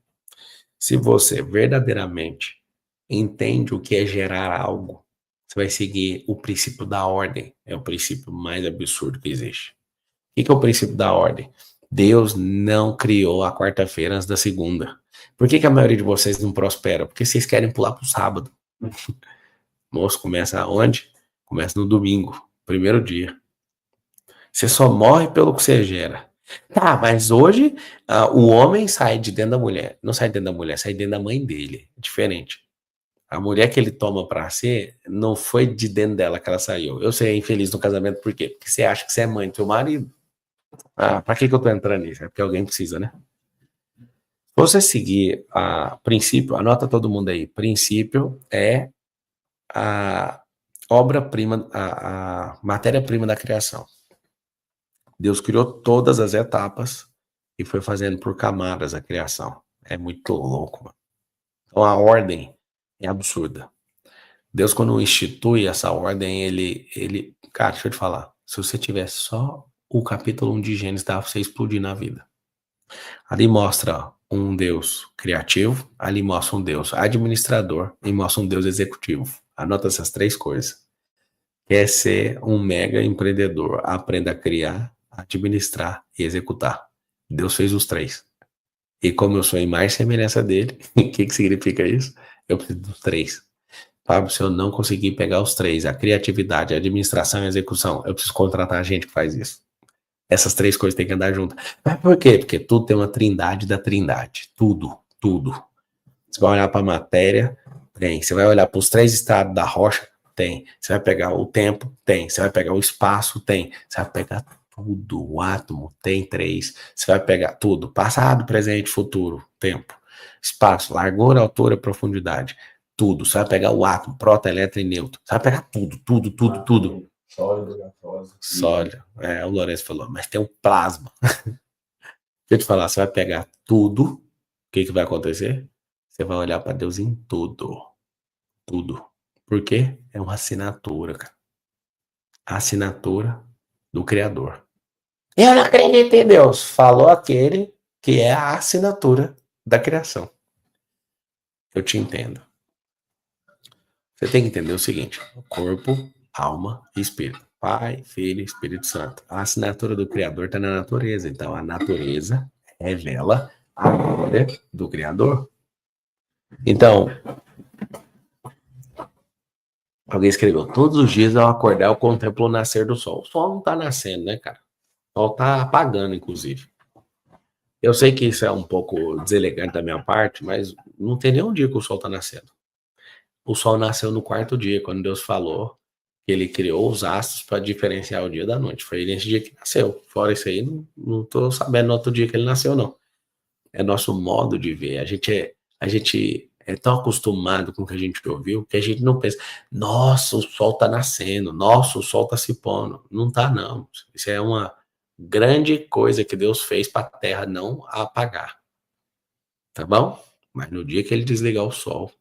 Se você verdadeiramente entende o que é gerar algo, você vai seguir o princípio da ordem. É o princípio mais absurdo que existe. O que é o princípio da ordem? Deus não criou a quarta-feira antes da segunda. Por que a maioria de vocês não prospera? Porque vocês querem pular para o sábado. Moço, começa onde? Começa no domingo, primeiro dia. Você só morre pelo que você gera. Tá, mas hoje o homem sai de dentro da mulher. Não sai de dentro da mulher, sai de dentro da mãe dele. É diferente. A mulher que ele toma pra ser, não foi de dentro dela que ela saiu. Eu sei infeliz no casamento, por quê? Porque você acha que você é mãe do seu marido. Ah, pra que eu tô entrando nisso? É porque alguém precisa, né? Se você seguir a princípio, anota todo mundo aí. Princípio é a obra-prima, a matéria-prima da criação. Deus criou todas as etapas e foi fazendo por camadas a criação. É muito louco, mano. Então a ordem é absurda. Deus, quando institui essa ordem, cara, deixa eu te falar, se você tivesse só o capítulo 1 de Gênesis, dava pra você explodir na vida. Ali mostra um Deus criativo, ali mostra um Deus administrador e mostra um Deus executivo. Anota essas três coisas. Quer ser um mega empreendedor, aprenda a criar, administrar e executar. Deus fez os três. E como eu sou em mais semelhança dele, o que significa isso? Eu preciso dos três. Fábio, se eu não conseguir pegar os três, a criatividade, a administração e a execução, eu preciso contratar gente que faz isso. Essas três coisas têm que andar juntas. Mas por quê? Porque tudo tem uma trindade da trindade. Tudo, tudo. Você vai olhar para a matéria, tem. Você vai olhar para os três estados da rocha, tem. Você vai pegar o tempo, tem. Você vai pegar o espaço, tem. Você vai pegar tudo. O átomo tem três. Você vai pegar tudo. Passado, presente, futuro, tempo. Espaço, largura, altura, profundidade. Tudo. Você vai pegar o átomo, próton, elétron e nêutron. Você vai pegar tudo, tudo, tudo, tudo. Sólido, gasoso. Sólido. O Lourenço falou, mas tem um plasma. Deixa eu te falar, você vai pegar tudo. O que vai acontecer? Você vai olhar para Deus em tudo. Tudo. Por quê? É uma assinatura, cara. A assinatura do Criador. Eu não acredito em Deus. Falou aquele que é a assinatura da criação. Eu te entendo. Você tem que entender o seguinte: corpo, alma e espírito. Pai, Filho e Espírito Santo. A assinatura do Criador está na natureza. Então, a natureza revela a glória do Criador. Então, alguém escreveu: todos os dias ao acordar eu contemplo o nascer do sol. O sol não está nascendo, né, cara? O sol está apagando, inclusive. Eu sei que isso é um pouco deselegante da minha parte, mas não tem nenhum dia que o sol está nascendo. O sol nasceu no quarto dia, quando Deus falou que ele criou os astros para diferenciar o dia da noite. Foi nesse dia que nasceu. Fora isso aí, não tô sabendo no outro dia que ele nasceu, não. É nosso modo de ver. A gente é tão acostumado com o que a gente ouviu que a gente não pensa, nossa, o sol está nascendo, nossa, o sol está se pondo. Não está, não. Isso é uma grande coisa que Deus fez para a terra não apagar. Tá bom? Mas no dia que ele desligar o sol,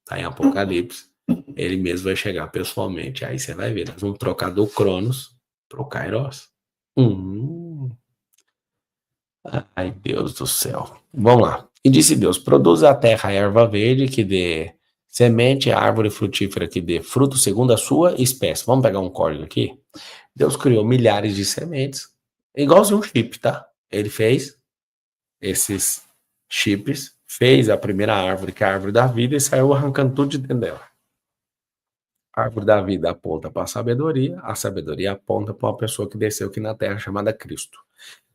tá em Apocalipse, ele mesmo vai chegar pessoalmente. Aí você vai ver, nós vamos trocar do Cronos pro Kairos. Hum. Ai, Deus do céu. Vamos lá. E disse Deus: produza a terra erva verde que dê semente, árvore frutífera que dê fruto segundo a sua espécie. Vamos pegar um código aqui? Deus criou milhares de sementes, igualzinho um chip, tá? Ele fez esses chips, fez a primeira árvore, que é a árvore da vida, e saiu arrancando tudo de dentro dela. A árvore da vida aponta para a sabedoria aponta para uma pessoa que desceu aqui na terra, chamada Cristo.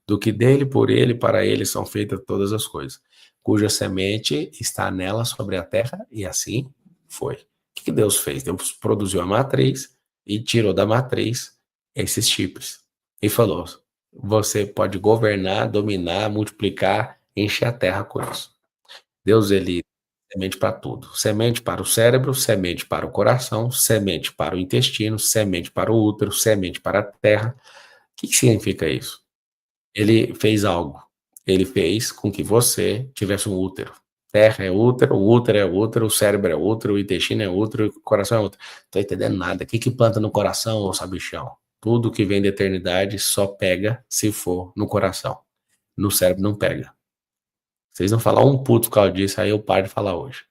Do que dele, por ele, para ele são feitas todas as coisas, cuja semente está nela sobre a terra, e assim foi. O que Deus fez? Deus produziu a matriz e tirou da matriz esses chips. E falou: você pode governar, dominar, multiplicar, encher a terra com isso. Deus, ele semente para tudo. Semente para o cérebro, semente para o coração, semente para o intestino, semente para o útero, semente para a terra. O que significa isso? Ele fez algo. Ele fez com que você tivesse um útero. Terra é útero, o útero é útero, o cérebro é útero, o intestino é útero, o coração é útero. Não tô entendendo nada. O que planta no coração, ô sabichão? Tudo que vem da eternidade só pega se for no coração. No cérebro não pega. Vocês não falar um puto por causa disso, aí eu paro de falar hoje.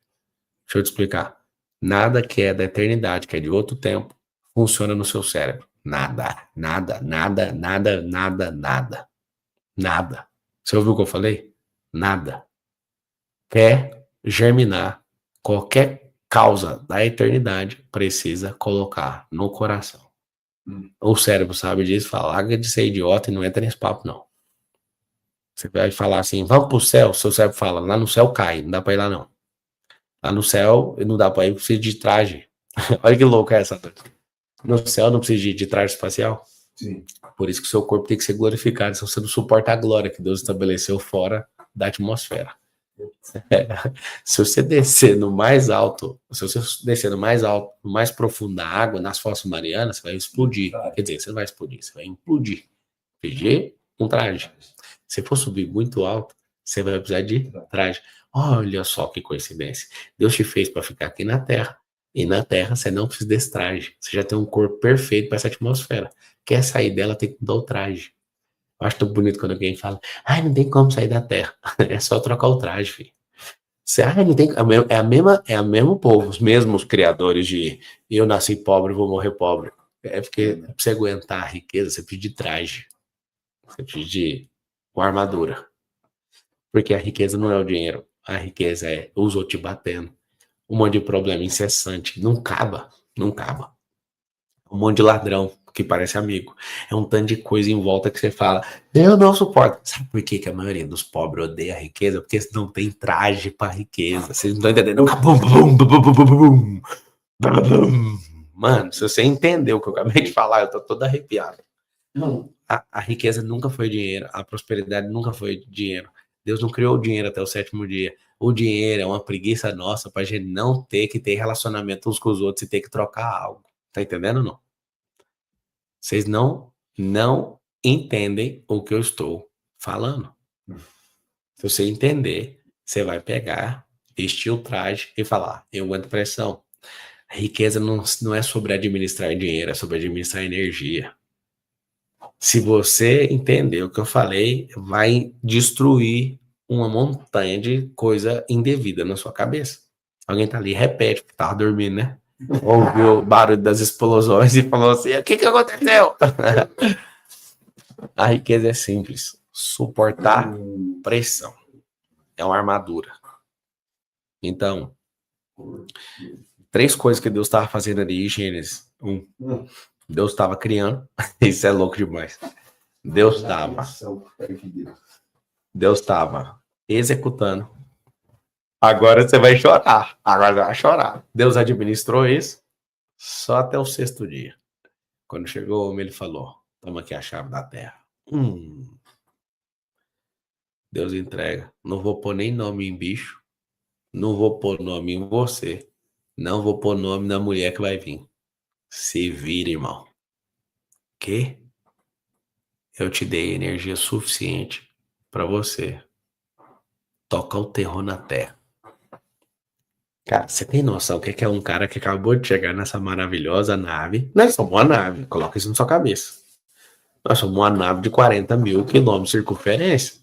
Deixa eu te explicar. Nada que é da eternidade, que é de outro tempo, funciona no seu cérebro. Nada, nada, nada, nada, nada, nada. Nada. Você ouviu o que eu falei? Nada. Quer germinar qualquer causa da eternidade, precisa colocar no coração. O cérebro sabe disso, fala, larga de ser idiota e não entra nesse papo, não. Você vai falar assim, vamos pro céu, seu cérebro fala, lá no céu cai, não dá pra ir lá não. Lá no céu não dá pra ir, precisa de traje. Olha que louco é essa. No céu não precisa de traje espacial. Sim. Por isso que o seu corpo tem que ser glorificado, senão você não suporta a glória que Deus estabeleceu fora da atmosfera. Se você descer no mais alto, se você descer no mais alto, no mais profundo da água, nas fossas marianas, você vai explodir. Quer dizer, você não vai explodir, você vai implodir. Pedir um traje. Se for subir muito alto, você vai precisar de traje. Olha só que coincidência. Deus te fez para ficar aqui na Terra. E na Terra você não precisa desse traje. Você já tem um corpo perfeito para essa atmosfera. Quer sair dela, tem que dar o traje. Eu acho tão bonito quando alguém fala, ai, não tem como sair da Terra. É só trocar o traje, filho. Você, ai, não tem, é a mesmo povo, os mesmos criadores de eu nasci pobre, vou morrer pobre. É porque pra você aguentar a riqueza, você precisa de traje. Você precisa de uma armadura. Porque a riqueza não é o dinheiro. A riqueza é os outros te batendo. Um monte de problema incessante. Não acaba. Não acaba. Um monte de ladrão que parece amigo. É um tanto de coisa em volta que você fala, eu não suporto. Sabe por que a maioria dos pobres odeia a riqueza? Porque eles não tem traje pra riqueza. Vocês não estão entendendo? Mano, se você entendeu o que eu acabei de falar, eu tô todo arrepiado. Não. A riqueza nunca foi dinheiro. A prosperidade nunca foi dinheiro. Deus não criou o dinheiro até o sétimo dia. O dinheiro é uma preguiça nossa pra gente não ter que ter relacionamento uns com os outros e ter que trocar algo. Tá entendendo ou não? Vocês não entendem o que eu estou falando. Se você entender, você vai pegar, vestir o traje e falar, eu aguento pressão. A riqueza não é sobre administrar dinheiro, é sobre administrar energia. Se você entender o que eu falei, vai destruir uma montanha de coisa indevida na sua cabeça. Alguém tá ali, repete, porque tava dormindo, né? Ouviu o barulho das explosões e falou assim: o que aconteceu? A riqueza é simples. Suportar pressão. É uma armadura. Então, 3 coisas que Deus estava fazendo ali em Gênesis. Deus estava criando. Isso é louco demais. Deus estava executando. Agora você vai chorar. Agora você vai chorar. Deus administrou isso só até o 6º dia. Quando chegou o homem, ele falou: toma aqui a chave da terra. Deus entrega. Não vou pôr nem nome em bicho. Não vou pôr nome em você. Não vou pôr nome na mulher que vai vir. Se vira, irmão. Que? Eu te dei energia suficiente para você tocar o terror na terra. Cara, você tem noção o que é um cara que acabou de chegar nessa maravilhosa nave? Nós somos uma nave, coloca isso na sua cabeça. Nós somos uma nave de 40 mil quilômetros de circunferência.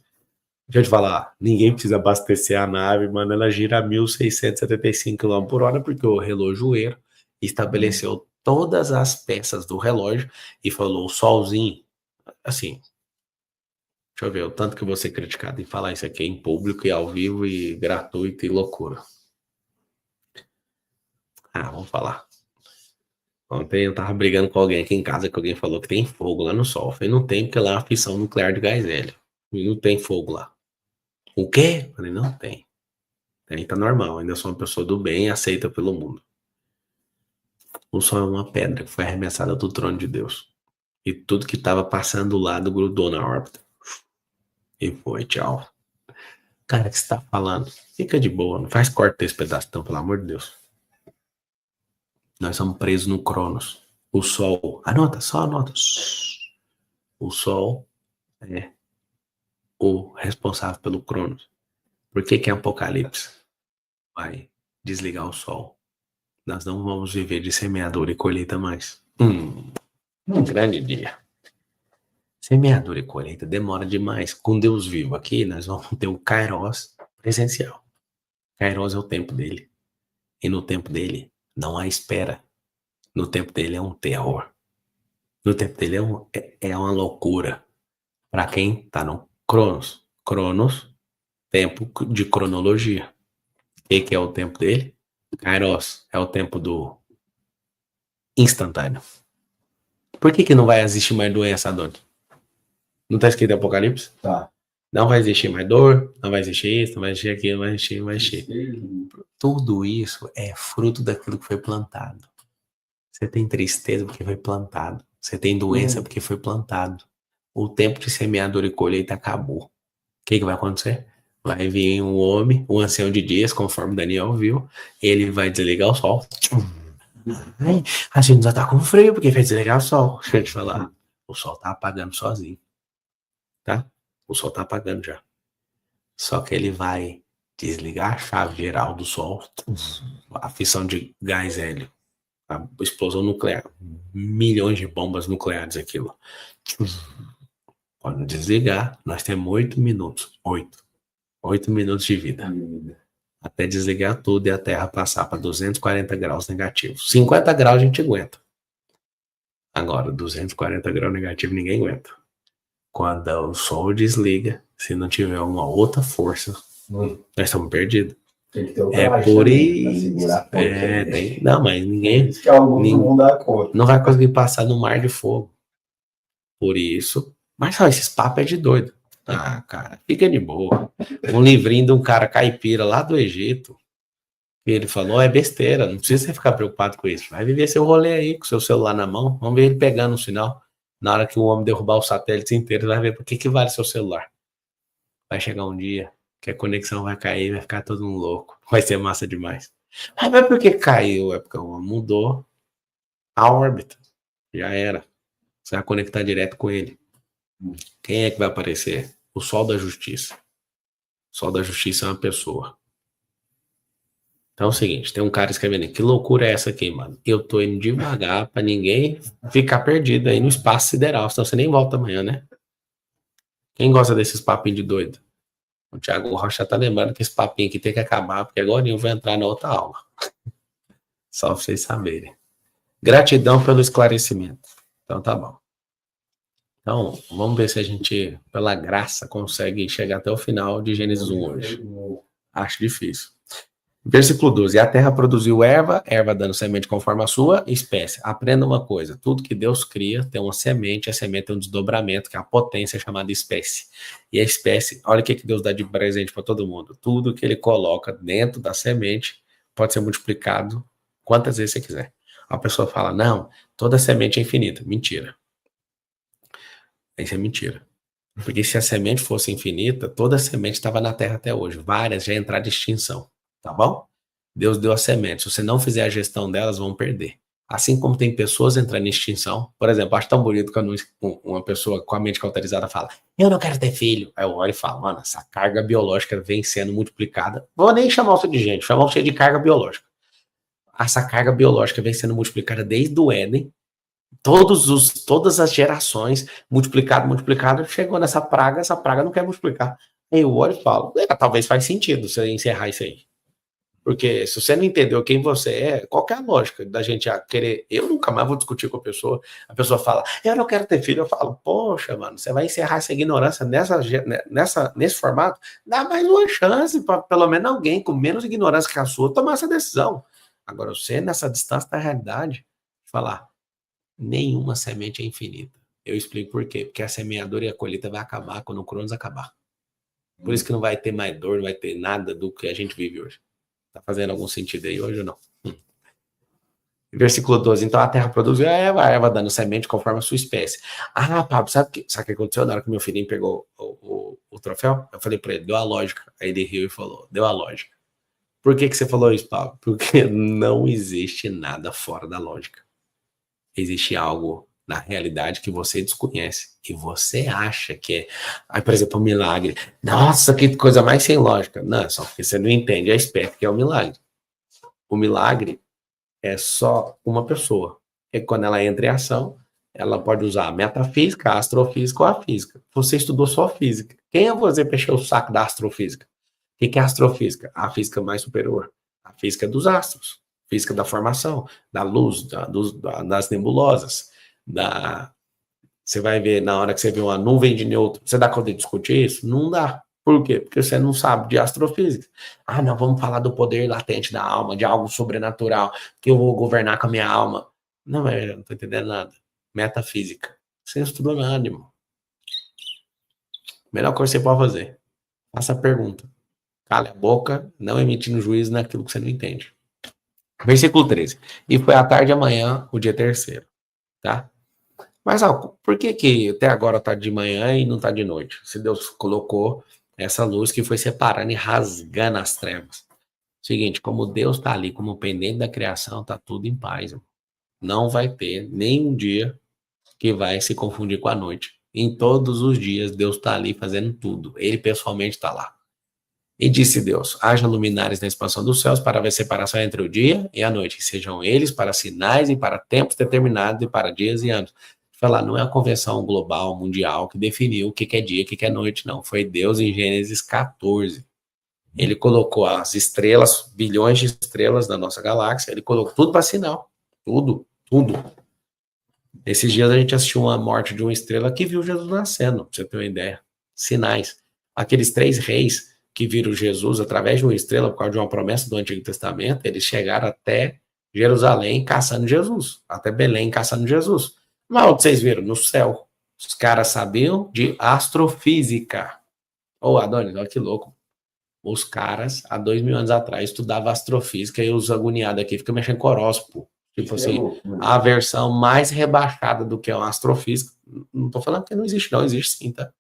Deixa eu te falar, ninguém precisa abastecer a nave, mano, ela gira a 1.675 km por hora, porque o relojoeiro estabeleceu todas as peças do relógio e falou: solzinho, assim, deixa eu ver o tanto que eu vou ser criticado em falar isso aqui em público e ao vivo e gratuito e loucura. Vamos falar. Ontem eu tava brigando com alguém aqui em casa, que alguém falou que tem fogo lá no Sol. Eu falei: não tem, porque lá é uma fissão nuclear de gás hélio. E não tem fogo lá. O quê? Eu falei: não tem. Aí tá normal, ainda sou uma pessoa do bem e aceita pelo mundo. O Sol é uma pedra que foi arremessada do trono de Deus. E tudo que tava passando do lado grudou na órbita. E foi, tchau. Cara, o que você tá falando? Fica de boa, não faz corte desse pedaço, então, pelo amor de Deus. Nós somos presos no Cronos. O Sol, anota, só anota. O Sol é o responsável pelo Cronos. Por que é Apocalipse? Vai desligar o Sol. Nós não vamos viver de semeadura e colheita mais. Um grande dia. Semeadura e colheita demora demais. Com Deus vivo aqui, nós vamos ter o Kairos presencial. Kairos é o tempo dele. E no tempo dele, não há espera. No tempo dele é um terror. No tempo dele é uma loucura. Para quem tá no Cronos. Cronos, tempo de cronologia. O que é o tempo dele? Kairos é o tempo do instantâneo. Por que não vai existir mais doença, Adonis? Não tá escrito em Apocalipse? Tá. Não vai existir mais dor, não vai existir isso, não vai existir aquilo, não vai existir, não vai existir. Tudo isso é fruto daquilo que foi plantado. Você tem tristeza porque foi plantado. Você tem doença porque foi plantado. O tempo de semeadura e colheita acabou. O que vai acontecer? Vai vir um homem, um ancião de dias, conforme Daniel viu, ele vai desligar o sol. A gente já tá com frio porque fez desligar o sol. Deixa eu te falar. O sol tá apagando sozinho. Tá? O sol tá apagando já. Só que ele vai desligar a chave geral do sol, a fissão de gás hélio, a explosão nuclear, milhões de bombas nucleares aquilo. Quando desligar, nós temos 8 minutos. 8 minutos de vida. Até desligar tudo e a Terra passar para 240 graus negativos. 50 graus a gente aguenta. Agora, 240 graus negativo ninguém aguenta. Quando o Sol desliga, se não tiver uma outra força, nós estamos perdidos. Tem que ter o É por isso. Não, mas ninguém não vai conseguir passar no mar de fogo. Por isso. Mas só esses papos é de doido. Cara, fica de boa. Um livrinho de um cara caipira lá do Egito. E ele falou: é besteira, não precisa você ficar preocupado com isso. Vai viver seu rolê aí, com seu celular na mão. Vamos ver ele pegando o sinal. Na hora que o homem derrubar os satélites inteiros, vai ver por que vale seu celular. Vai chegar um dia que a conexão vai cair, vai ficar todo mundo louco. Vai ser massa demais. Mas por que caiu? É porque o homem mudou a órbita. Já era. Você vai conectar direto com ele. Quem é que vai aparecer? O Sol da Justiça. O Sol da Justiça é uma pessoa. Então é o seguinte, tem um cara escrevendo, que loucura é essa aqui, mano? Eu tô indo devagar pra ninguém ficar perdido aí no espaço sideral, senão você nem volta amanhã, né? Quem gosta desses papinhos de doido? O Thiago Rocha tá lembrando que esse papinho aqui tem que acabar, porque agora eu vou entrar na outra aula. Só pra vocês saberem. Gratidão pelo esclarecimento. Então tá bom. Então, vamos ver se a gente, pela graça, consegue chegar até o final de Gênesis 1 hoje. Acho difícil. Versículo 12. E a terra produziu erva, erva dando semente conforme a sua espécie. Aprenda uma coisa: tudo que Deus cria tem uma semente, a semente tem um desdobramento, que é a potência chamada espécie. E a espécie, olha o que Deus dá de presente para todo mundo: tudo que ele coloca dentro da semente pode ser multiplicado quantas vezes você quiser. A pessoa fala: não, toda semente é infinita. Mentira. Isso é mentira. Porque se a semente fosse infinita, toda a semente estava na terra até hoje. Várias já entraram em extinção. Tá bom? Deus deu a semente. Se você não fizer a gestão delas, vão perder. Assim como tem pessoas entrando em extinção. Por exemplo, acho tão bonito quando uma pessoa com a mente cauterizada fala: eu não quero ter filho. Aí eu olho e falo: mano, essa carga biológica vem sendo multiplicada. Vou nem chamar você de gente, chamar você de carga biológica. Essa carga biológica vem sendo multiplicada desde o Éden. Todas as gerações, multiplicado, chegou nessa praga, essa praga não quer multiplicar. Aí eu olho e falo: talvez faz sentido você encerrar isso aí. Porque se você não entendeu quem você é, qual que é a lógica da gente querer? Eu nunca mais vou discutir com a pessoa fala: eu não quero ter filho. Eu falo: poxa, mano, você vai encerrar essa ignorância nesse formato? Dá mais uma chance para pelo menos alguém com menos ignorância que a sua tomar essa decisão. Agora, você, nessa distância da realidade, falar: nenhuma semente é infinita. Eu explico por quê. Porque a semeadura e a colheita vai acabar quando o Cronos acabar. Por isso que não vai ter mais dor, não vai ter nada do que a gente vive hoje. Tá fazendo algum sentido aí hoje ou não? Versículo 12. Então a terra produz a erva dando semente conforme a sua espécie. Ah, Pablo, sabe o que aconteceu na hora que meu filhinho pegou o troféu? Eu falei para ele: deu a lógica. Aí ele riu e falou: deu a lógica. Por que você falou isso, Pablo? Porque não existe nada fora da lógica. Existe algo na realidade que você desconhece e você acha que é, aí, por exemplo, um milagre. Nossa, que coisa mais sem lógica. Não, é só porque você não entende a espécie que é o milagre. O milagre é só uma pessoa. E quando ela entra em ação, ela pode usar a metafísica, a astrofísica ou a física. Você estudou só física. Quem é você para encher o saco da astrofísica? O que é a astrofísica? A física mais superior. A física dos astros. Física da formação, da luz, das nebulosas. Você vai ver, na hora que você vê uma nuvem de nêutrons, você dá conta de discutir isso? Não dá. Por quê? Porque você não sabe de astrofísica. Ah, não, vamos falar do poder latente da alma, de algo sobrenatural, que eu vou governar com a minha alma. Não, eu não tô entendendo nada. Metafísica. Você não estudou nada, irmão. Melhor coisa que você pode fazer: faça a pergunta. Cale a boca, não emitindo juízo naquilo que você não entende. Versículo 13. E foi à tarde e amanhã, o dia terceiro. Tá? Mas por que até agora está de manhã e não está de noite? Se Deus colocou essa luz que foi separando e rasgando as trevas. Seguinte, como Deus está ali como pendente da criação, está tudo em paz. Irmão. Não vai ter nenhum dia que vai se confundir com a noite. Em todos os dias, Deus está ali fazendo tudo. Ele pessoalmente está lá. E disse Deus: haja luminares na expansão dos céus para haver separação entre o dia e a noite, que sejam eles para sinais e para tempos determinados e para dias e anos. Falar, não é a convenção global, mundial, que definiu o que é dia e o que é noite, não. Foi Deus em Gênesis 14. Ele colocou as estrelas, bilhões de estrelas da nossa galáxia, ele colocou tudo para sinal. Tudo, tudo. Esses dias a gente assistiu uma morte de uma estrela que viu Jesus nascendo, pra você ter uma ideia. Sinais. Aqueles 3 reis que viram Jesus através de uma estrela por causa de uma promessa do Antigo Testamento, eles chegaram até Jerusalém caçando Jesus, até Belém caçando Jesus. Mas onde vocês viram? No céu. Os caras sabiam de astrofísica. Ô, Adonis, olha que louco. Os caras, há 2000 anos atrás, estudavam astrofísica e os agoniados aqui ficam mexendo com horóscopo. Tipo assim, a versão mais rebaixada do que é uma astrofísica. Não tô falando que não existe, não. Existe sim, tá?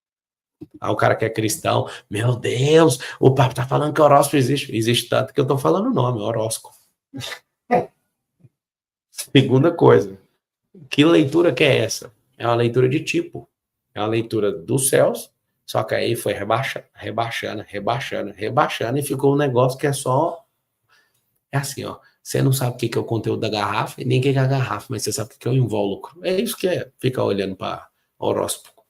Aí o cara que é cristão, meu Deus, o papo tá falando que horóscopo existe. Existe tanto que eu tô falando o nome, horóscopo. Segunda coisa, que leitura que é essa? É uma leitura de tipo. É uma leitura dos céus, só que aí foi rebaixando e ficou um negócio que é só É assim, ó. Você não sabe o que é o conteúdo da garrafa e nem o que é a garrafa, mas você sabe o que é o invólucro. É isso que é ficar olhando para horóscopo.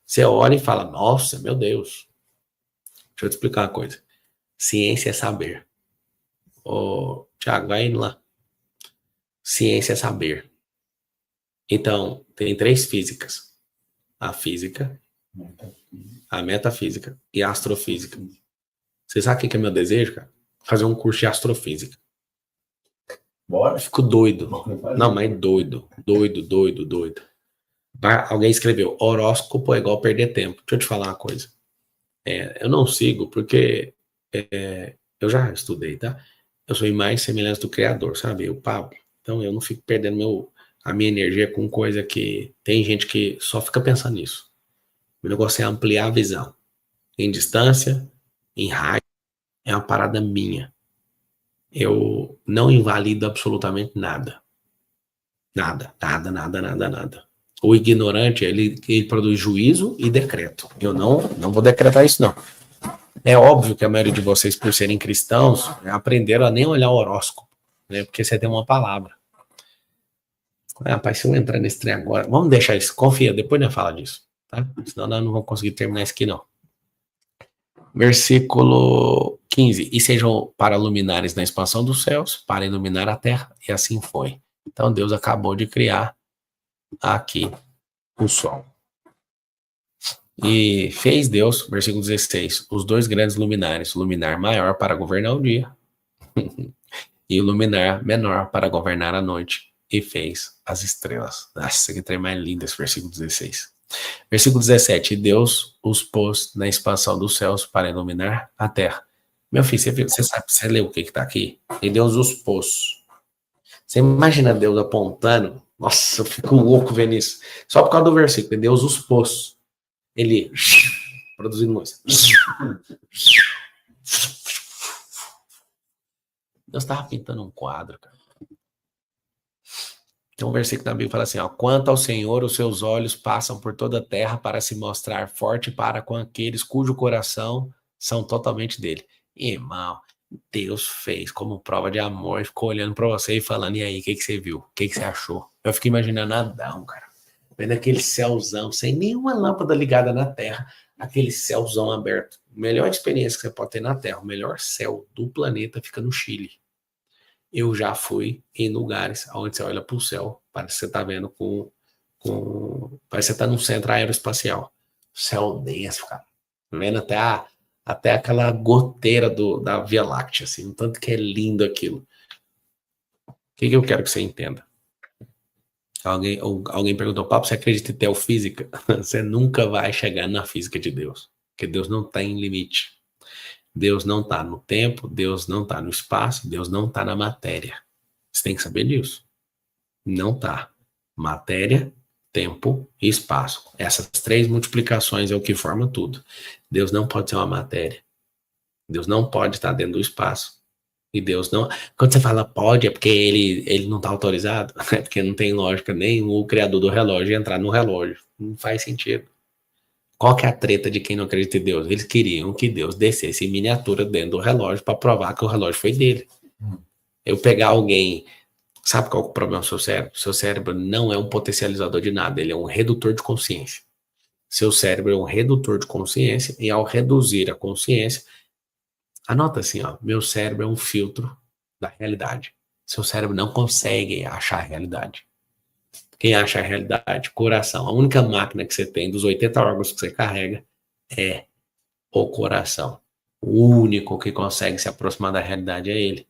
Você olha e fala, nossa, meu Deus. Deixa eu te explicar uma coisa. Ciência é saber. Ô, Thiago, vai indo lá. Ciência é saber. Então, tem 3 físicas. A física, a metafísica e a astrofísica. Você sabe o que é meu desejo, cara? Fazer um curso de astrofísica. Bora. Eu fico doido. Não, mas doido. Doido. Alguém escreveu, horóscopo é igual perder tempo. Deixa eu te falar uma coisa. Eu não sigo porque eu já estudei, tá? Eu sou imagem e semelhança do Criador, sabe? O Pablo. Então eu não fico perdendo a minha energia com coisa que tem gente que só fica pensando nisso. O negócio é ampliar a visão. Em distância, em raio, é uma parada minha. Eu não invalido absolutamente nada. Nada. O ignorante, ele produz juízo e decreto. Eu não vou decretar isso, não. É óbvio que a maioria de vocês, por serem cristãos, aprenderam a nem olhar o horóscopo, né? Porque você tem uma palavra. Rapaz, se eu entrar nesse trem agora, vamos deixar isso, confia, depois nós fala disso, tá? Senão nós não vamos conseguir terminar isso aqui, não. Versículo 15. E sejam para luminares na expansão dos céus, para iluminar a terra, e assim foi. Então Deus acabou de criar aqui o sol. E fez Deus, versículo 16, os 2 grandes luminares, o luminar maior para governar o dia e o luminar menor para governar a noite, e fez as estrelas. Nossa, que trem mais lindo esse versículo 16. Versículo 17, e Deus os pôs na expansão dos céus para iluminar a terra. Meu filho, você sabe, você leu o que está aqui? E Deus os pôs. Você imagina Deus apontando? Nossa, eu fico louco vendo isso. Só por causa do versículo, e Deus os pôs. Ele produzindo música. Deus estava pintando um quadro, cara. Tem um versículo da Bíblia que fala assim, ó, quanto ao Senhor, os seus olhos passam por toda a terra para se mostrar forte para com aqueles cujo coração são totalmente dele. Irmão, Deus fez como prova de amor e ficou olhando para você e falando, e aí, o que você viu? O que você achou? Eu fiquei imaginando Adão, cara. Vendo aquele céuzão, sem nenhuma lâmpada ligada na terra, aquele céuzão aberto. A melhor experiência que você pode ter na Terra, o melhor céu do planeta fica no Chile. Eu já fui em lugares onde você olha para o céu, parece que você está vendo parece que você está num centro aeroespacial. Céu denso, cara. Vendo até aquela goteira da Via Láctea, assim, tanto que é lindo aquilo. O que eu quero que você entenda? Alguém perguntou, Papo, você acredita em teofísica? Você nunca vai chegar na física de Deus, porque Deus não tem limite. Deus não está no tempo, Deus não está no espaço, Deus não está na matéria. Você tem que saber disso. Não está. Matéria, tempo e espaço. Essas 3 multiplicações é o que forma tudo. Deus não pode ser uma matéria. Deus não pode estar dentro do espaço. E Deus não... Quando você fala pode, é porque ele não está autorizado. É porque não tem lógica nem o criador do relógio entrar no relógio. Não faz sentido. Qual que é a treta de quem não acredita em Deus? Eles queriam que Deus descesse em miniatura dentro do relógio para provar que o relógio foi dele. Eu pegar alguém... Sabe qual é o problema do seu cérebro? Seu cérebro não é um potencializador de nada. Ele é um redutor de consciência. Seu cérebro é um redutor de consciência e ao reduzir a consciência... Anota assim, ó, meu cérebro é um filtro da realidade. Seu cérebro não consegue achar a realidade. Quem acha a realidade? Coração. A única máquina que você tem dos 80 órgãos que você carrega é o coração. O único que consegue se aproximar da realidade é ele.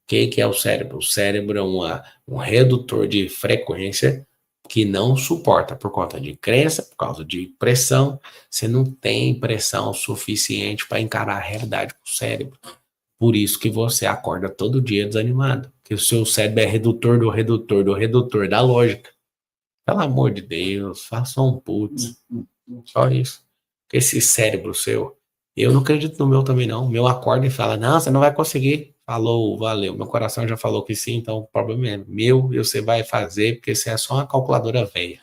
O que é o cérebro? O cérebro é um redutor de frequência que não suporta por conta de crença, por causa de pressão. Você não tem pressão suficiente para encarar a realidade com o cérebro. Por isso que você acorda todo dia desanimado. Porque o seu cérebro é redutor do redutor do redutor da lógica. Pelo amor de Deus, faça um putz. Só isso. Esse cérebro seu, eu não acredito no meu também não. O meu acorda e fala, não, você não vai conseguir. Falou, valeu. Meu coração já falou que sim, então o problema é meu e você vai fazer, porque você é só uma calculadora velha.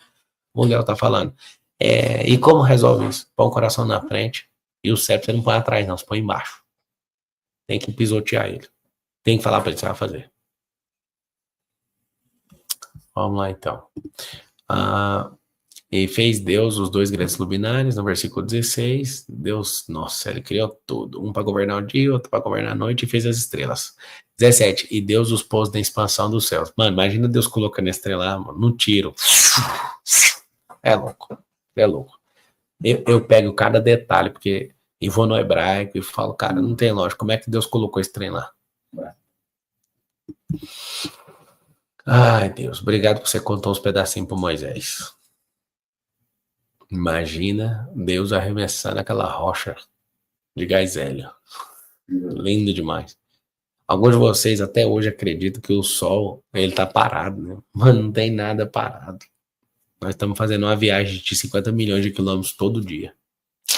O Léo tá falando. E como resolve isso? Põe o coração na frente e o cérebro você não põe atrás não, você põe embaixo. Tem que pisotear ele. Tem que falar para ele, você vai fazer. Vamos lá, então. E fez Deus os dois grandes luminares, no versículo 16. Deus, nossa, ele criou tudo. Um para governar o dia, outro para governar a noite e fez as estrelas. 17. E Deus os pôs na expansão dos céus. Mano, imagina Deus colocando a estrela, mano, num tiro. É louco. É louco. Eu pego cada detalhe, porque e vou no hebraico e falo, cara, não tem lógica. Como é que Deus colocou esse trem lá? Ai, Deus, obrigado por você contar uns pedacinhos para Moisés. Imagina Deus arremessando aquela rocha de gás hélio. Lindo demais. Alguns de vocês até hoje acreditam que o Sol, ele tá parado, né? Mano, não tem nada parado. Nós estamos fazendo uma viagem de 50 milhões de quilômetros todo dia.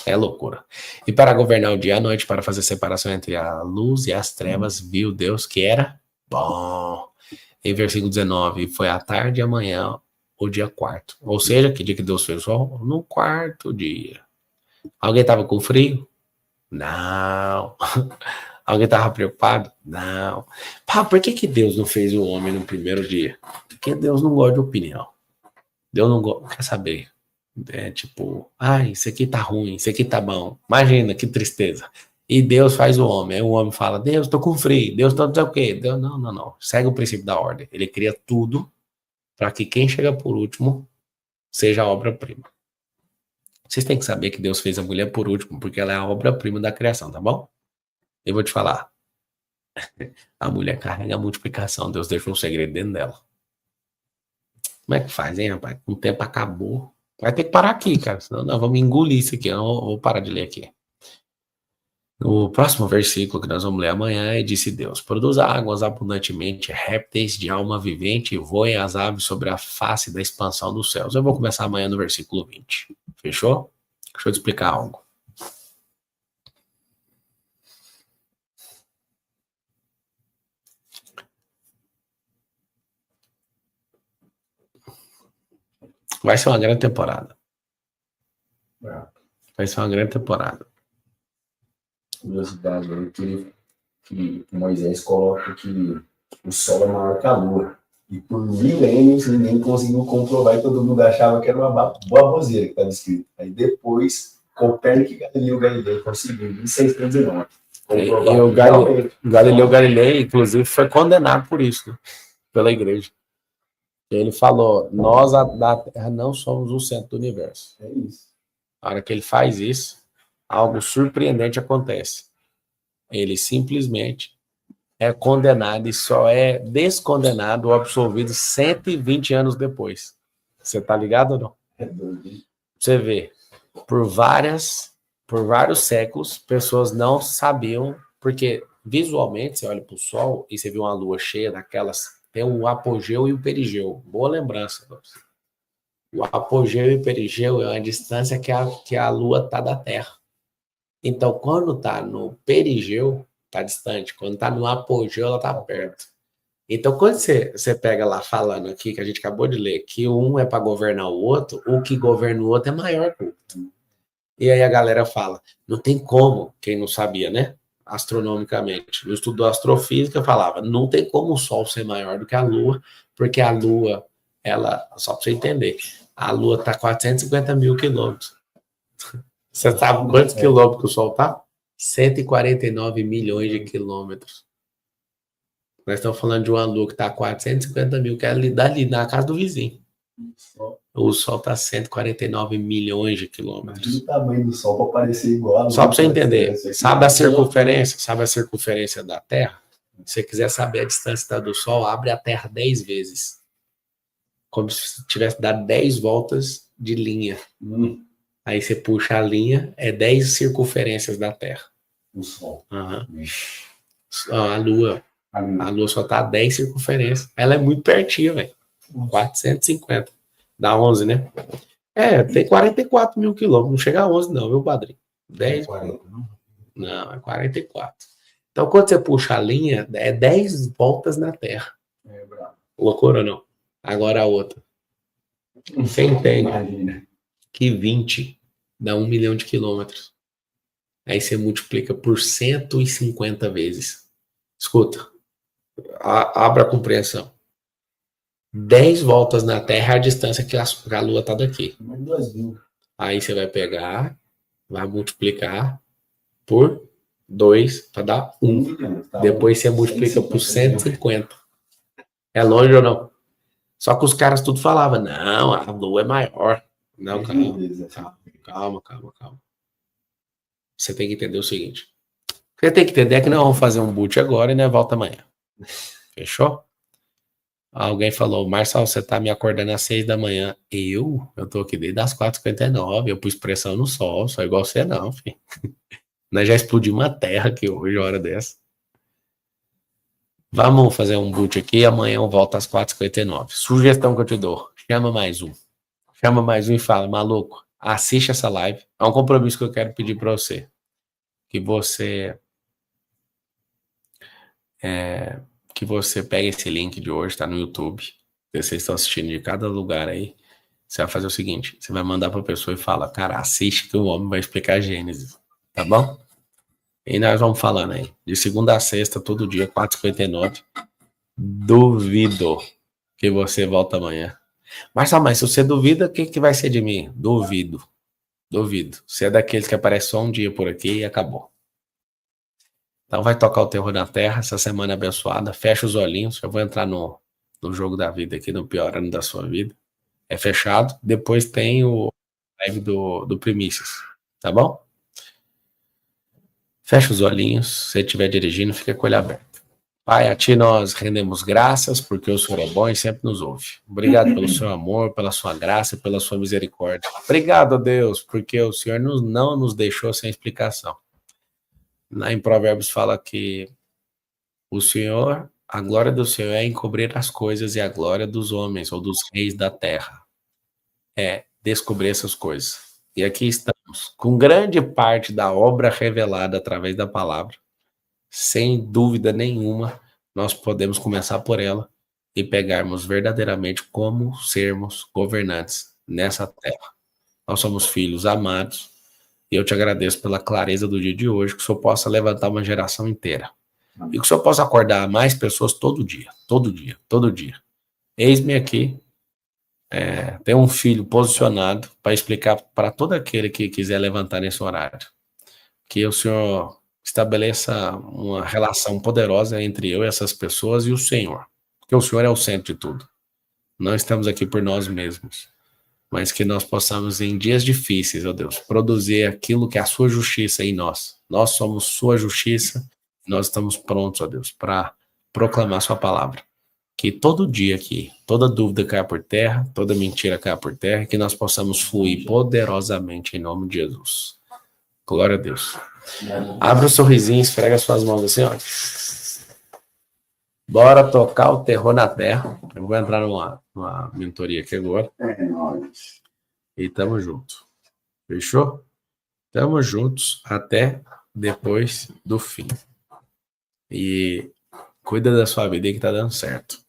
É loucura. E para governar o dia e a noite, para fazer separação entre a luz e as trevas, viu Deus que era bom. Em versículo 19, foi a tarde e a manhã, o dia quarto. Ou seja, que dia que Deus fez o sol? No quarto dia. Alguém estava com frio? Não. Alguém estava preocupado? Não. Pá, por que Deus não fez o homem no primeiro dia? Porque Deus não gosta de opinião. Deus não gosta, quer saber. É tipo, isso aqui tá ruim, isso aqui tá bom. Imagina que tristeza. E Deus faz o homem. Aí o homem fala, Deus, tô com frio. Deus, tô não sei o quê. Deus, não. Segue o princípio da ordem. Ele cria tudo para que quem chega por último seja a obra-prima. Vocês têm que saber que Deus fez a mulher por último, porque ela é a obra-prima da criação, tá bom? Eu vou te falar. A mulher carrega a multiplicação. Deus deixou um segredo dentro dela. Como é que faz, hein, rapaz? O tempo acabou. Vai ter que parar aqui, cara. Senão nós vamos engolir isso aqui. Eu vou parar de ler aqui. No próximo versículo que nós vamos ler amanhã, disse Deus: produza águas abundantemente, répteis de alma vivente, e voem as aves sobre a face da expansão dos céus. Eu vou começar amanhã no versículo 20. Fechou? Deixa eu te explicar algo. Vai ser uma grande temporada. Vai ser uma grande temporada. Curiosidade aí que Moisés coloca que o Sol é maior que a Lua. E por milênios ninguém conseguiu comprovar e todo mundo achava que era uma baboseira que estava escrito. Aí depois, Copérnico e Galileu Galilei conseguiram, em 1619. E o Galileu Galilei, inclusive, foi condenado por isso, né? Pela igreja. Ele falou, nós da Terra não somos o centro do universo. É isso. A hora que ele faz isso, algo surpreendente acontece. Ele simplesmente é condenado e só é descondenado ou absolvido 120 anos depois. Você tá ligado ou não? É doido. Você vê, por vários séculos, pessoas não sabiam, porque visualmente você olha para o Sol e você vê uma lua cheia daquelas, tem o apogeu e o perigeu. Boa lembrança. O apogeu e o perigeu é uma distância que a lua está da Terra. Então, quando está no perigeu, está distante. Quando está no apogeu, ela está perto. Então, quando você pega lá falando aqui, que a gente acabou de ler, que um é para governar o outro, o que governa o outro é maior que o outro. E aí a galera fala, não tem como, quem não sabia, né? Astronomicamente. No estudo da astrofísica falava, não tem como o Sol ser maior do que a Lua, porque a Lua, ela, só para você entender, a Lua está a 450 mil quilômetros. Você sabe quantos quilômetros que o Sol está? 149 milhões de quilômetros. Nós estamos falando de uma Lua que está a 450 mil, que é dali, na casa do vizinho. O Sol está a 149 milhões de quilômetros. Imagina o tamanho do Sol para parecer igual a Lua. Só para você entender, sabe a circunferência? Sabe a circunferência da Terra? Se você quiser saber a distância do Sol, abre a Terra 10 vezes. Como se tivesse dado 10 voltas de linha. Aí você puxa a linha, é 10 circunferências da Terra. O Sol. A Lua só tá a 10 circunferências. Ela é muito pertinho, velho. 450. Dá 11, né? Tem 44 mil quilômetros. Não chega a 11 não, viu, padrinho? 10. 40, não, é 44. Então, quando você puxa a linha, é 10 voltas na Terra. É bravo. Loucura ou não? Agora a outra. Você entende? Imagina. Que 20 dá 1 milhão de quilômetros. Aí você multiplica por 150 vezes. Escuta, Abra a compreensão. 10 voltas na Terra é a distância que a Lua está daqui. Mais 2.000. Aí você vai pegar, vai multiplicar por 2 para dar 1. milhão. Tá Depois você multiplica por 150. É longe ou não? Só que os caras tudo falavam, não, a Lua é maior. Não, calma. Você tem que entender o seguinte. Você tem que entender que nós vamos fazer um boot agora e nós volta amanhã. Fechou? Alguém falou, Marcelo, você tá me acordando às 6 da manhã. Eu tô aqui desde as 4h59. Eu pus pressão no sol, só igual você não, filho. Nós já explodimos uma terra aqui hoje, hora dessa. Vamos fazer um boot aqui, amanhã eu volto às 4h59. Sugestão que eu te dou, chama mais um. Chama mais um e fala, maluco, assiste essa live. É um compromisso que eu quero pedir para você. Que você pegue esse link de hoje, tá no YouTube. Vocês estão assistindo de cada lugar aí. Você vai fazer o seguinte, você vai mandar pra pessoa e fala, cara, assiste que o homem vai explicar Gênesis. Tá bom? E nós vamos falando aí. De segunda a sexta, todo dia, 4h59. Duvido que você volta amanhã. Mas se você duvida, o que vai ser de mim? Duvido. Você é daqueles que aparece só um dia por aqui e acabou. Então vai tocar o terror na terra, essa semana abençoada. Fecha os olhinhos. Eu vou entrar no jogo da vida aqui, no pior ano da sua vida. É fechado. Depois tem o live do Primícias. Tá bom? Fecha os olhinhos. Se você estiver dirigindo, fica com o olho aberto. Pai, a Ti nós rendemos graças, porque o Senhor é bom e sempre nos ouve. Obrigado pelo seu amor, pela sua graça e pela sua misericórdia. Obrigado, Deus, porque o Senhor não nos deixou sem explicação. Lá em Provérbios fala que o Senhor, a glória do Senhor é encobrir as coisas e a glória dos homens ou dos reis da terra é descobrir essas coisas. E aqui estamos, com grande parte da obra revelada através da palavra. Sem dúvida nenhuma, nós podemos começar por ela e pegarmos verdadeiramente como sermos governantes nessa terra. Nós somos filhos amados e eu te agradeço pela clareza do dia de hoje, que o Senhor possa levantar uma geração inteira. E que o Senhor possa acordar mais pessoas todo dia. Eis-me aqui, tem um filho posicionado para explicar para todo aquele que quiser levantar nesse horário. Que o Senhor estabeleça uma relação poderosa entre eu e essas pessoas e o Senhor. Porque o Senhor é o centro de tudo. Não estamos aqui por nós mesmos, mas que nós possamos, em dias difíceis, ó Deus, produzir aquilo que é a sua justiça em nós. Nós somos sua justiça, nós estamos prontos, ó Deus, para proclamar sua palavra. Que todo dia aqui, toda dúvida caia por terra, toda mentira caia por terra, que nós possamos fluir poderosamente em nome de Jesus. Glória a Deus. Abra o sorrisinho, esfrega suas mãos assim, ó. Bora tocar o terror na terra. Eu vou entrar numa mentoria aqui agora. É nóis. E tamo junto. Fechou? Tamo juntos até depois do fim. E cuida da sua vida aí que tá dando certo.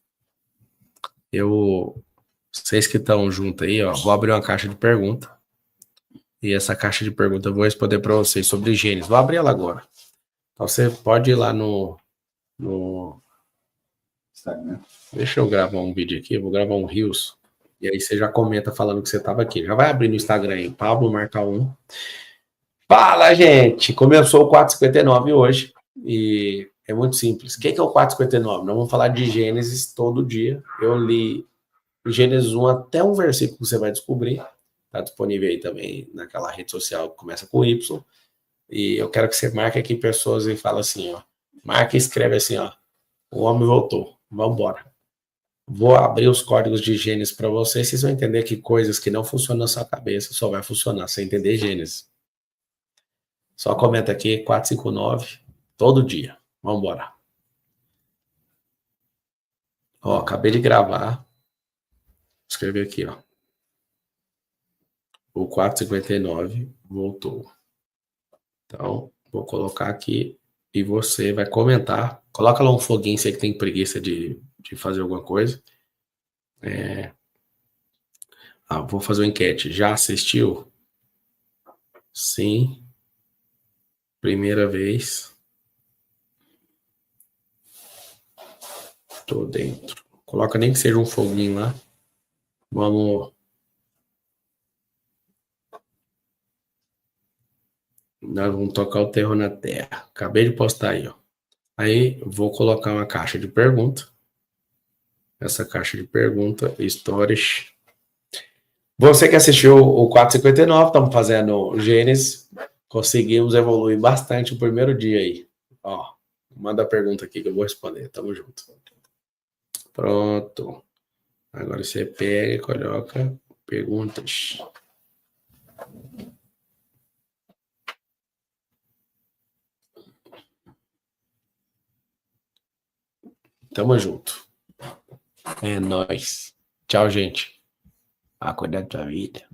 Vocês que estão junto aí, ó, vou abrir uma caixa de pergunta. E essa caixa de pergunta eu vou responder para vocês sobre Gênesis. Vou abrir ela agora. Então você pode ir lá no Instagram. Deixa eu gravar um vídeo aqui, eu vou gravar um Reels. E aí você já comenta falando que você estava aqui. Já vai abrir no Instagram aí, Pablo Marca 1. Fala, gente! Começou o 459 hoje. E é muito simples. O que é o 459? Nós vamos falar de Gênesis todo dia. Eu li Gênesis 1 até um versículo que você vai descobrir. Está disponível aí também naquela rede social que começa com Y. E eu quero que você marque aqui pessoas e fala assim, ó. Marca e escreve assim, ó. O homem voltou. Vamos embora. Vou abrir os códigos de Gênesis para vocês. Vocês vão entender que coisas que não funcionam na sua cabeça só vai funcionar se entender Gênesis. Só comenta aqui, 459, todo dia. Vamos embora. Ó, acabei de gravar. Vou escrever aqui, ó. O 459 voltou. Então, vou colocar aqui e você vai comentar. Coloca lá um foguinho, você que tem preguiça de fazer alguma coisa. Vou fazer uma enquete. Já assistiu? Sim. Primeira vez. Tô dentro. Coloca nem que seja um foguinho lá. Vamos. Nós vamos tocar o terror na terra. Acabei de postar aí, ó. Aí vou colocar uma caixa de pergunta. Essa caixa de pergunta, stories. Você que assistiu o 459, estamos fazendo Gênesis. Conseguimos evoluir bastante o primeiro dia aí. Ó, manda a pergunta aqui que eu vou responder. Tamo junto. Pronto. Agora você pega e coloca perguntas. Tamo junto. É nóis. Tchau, gente. Cuidar da tua vida.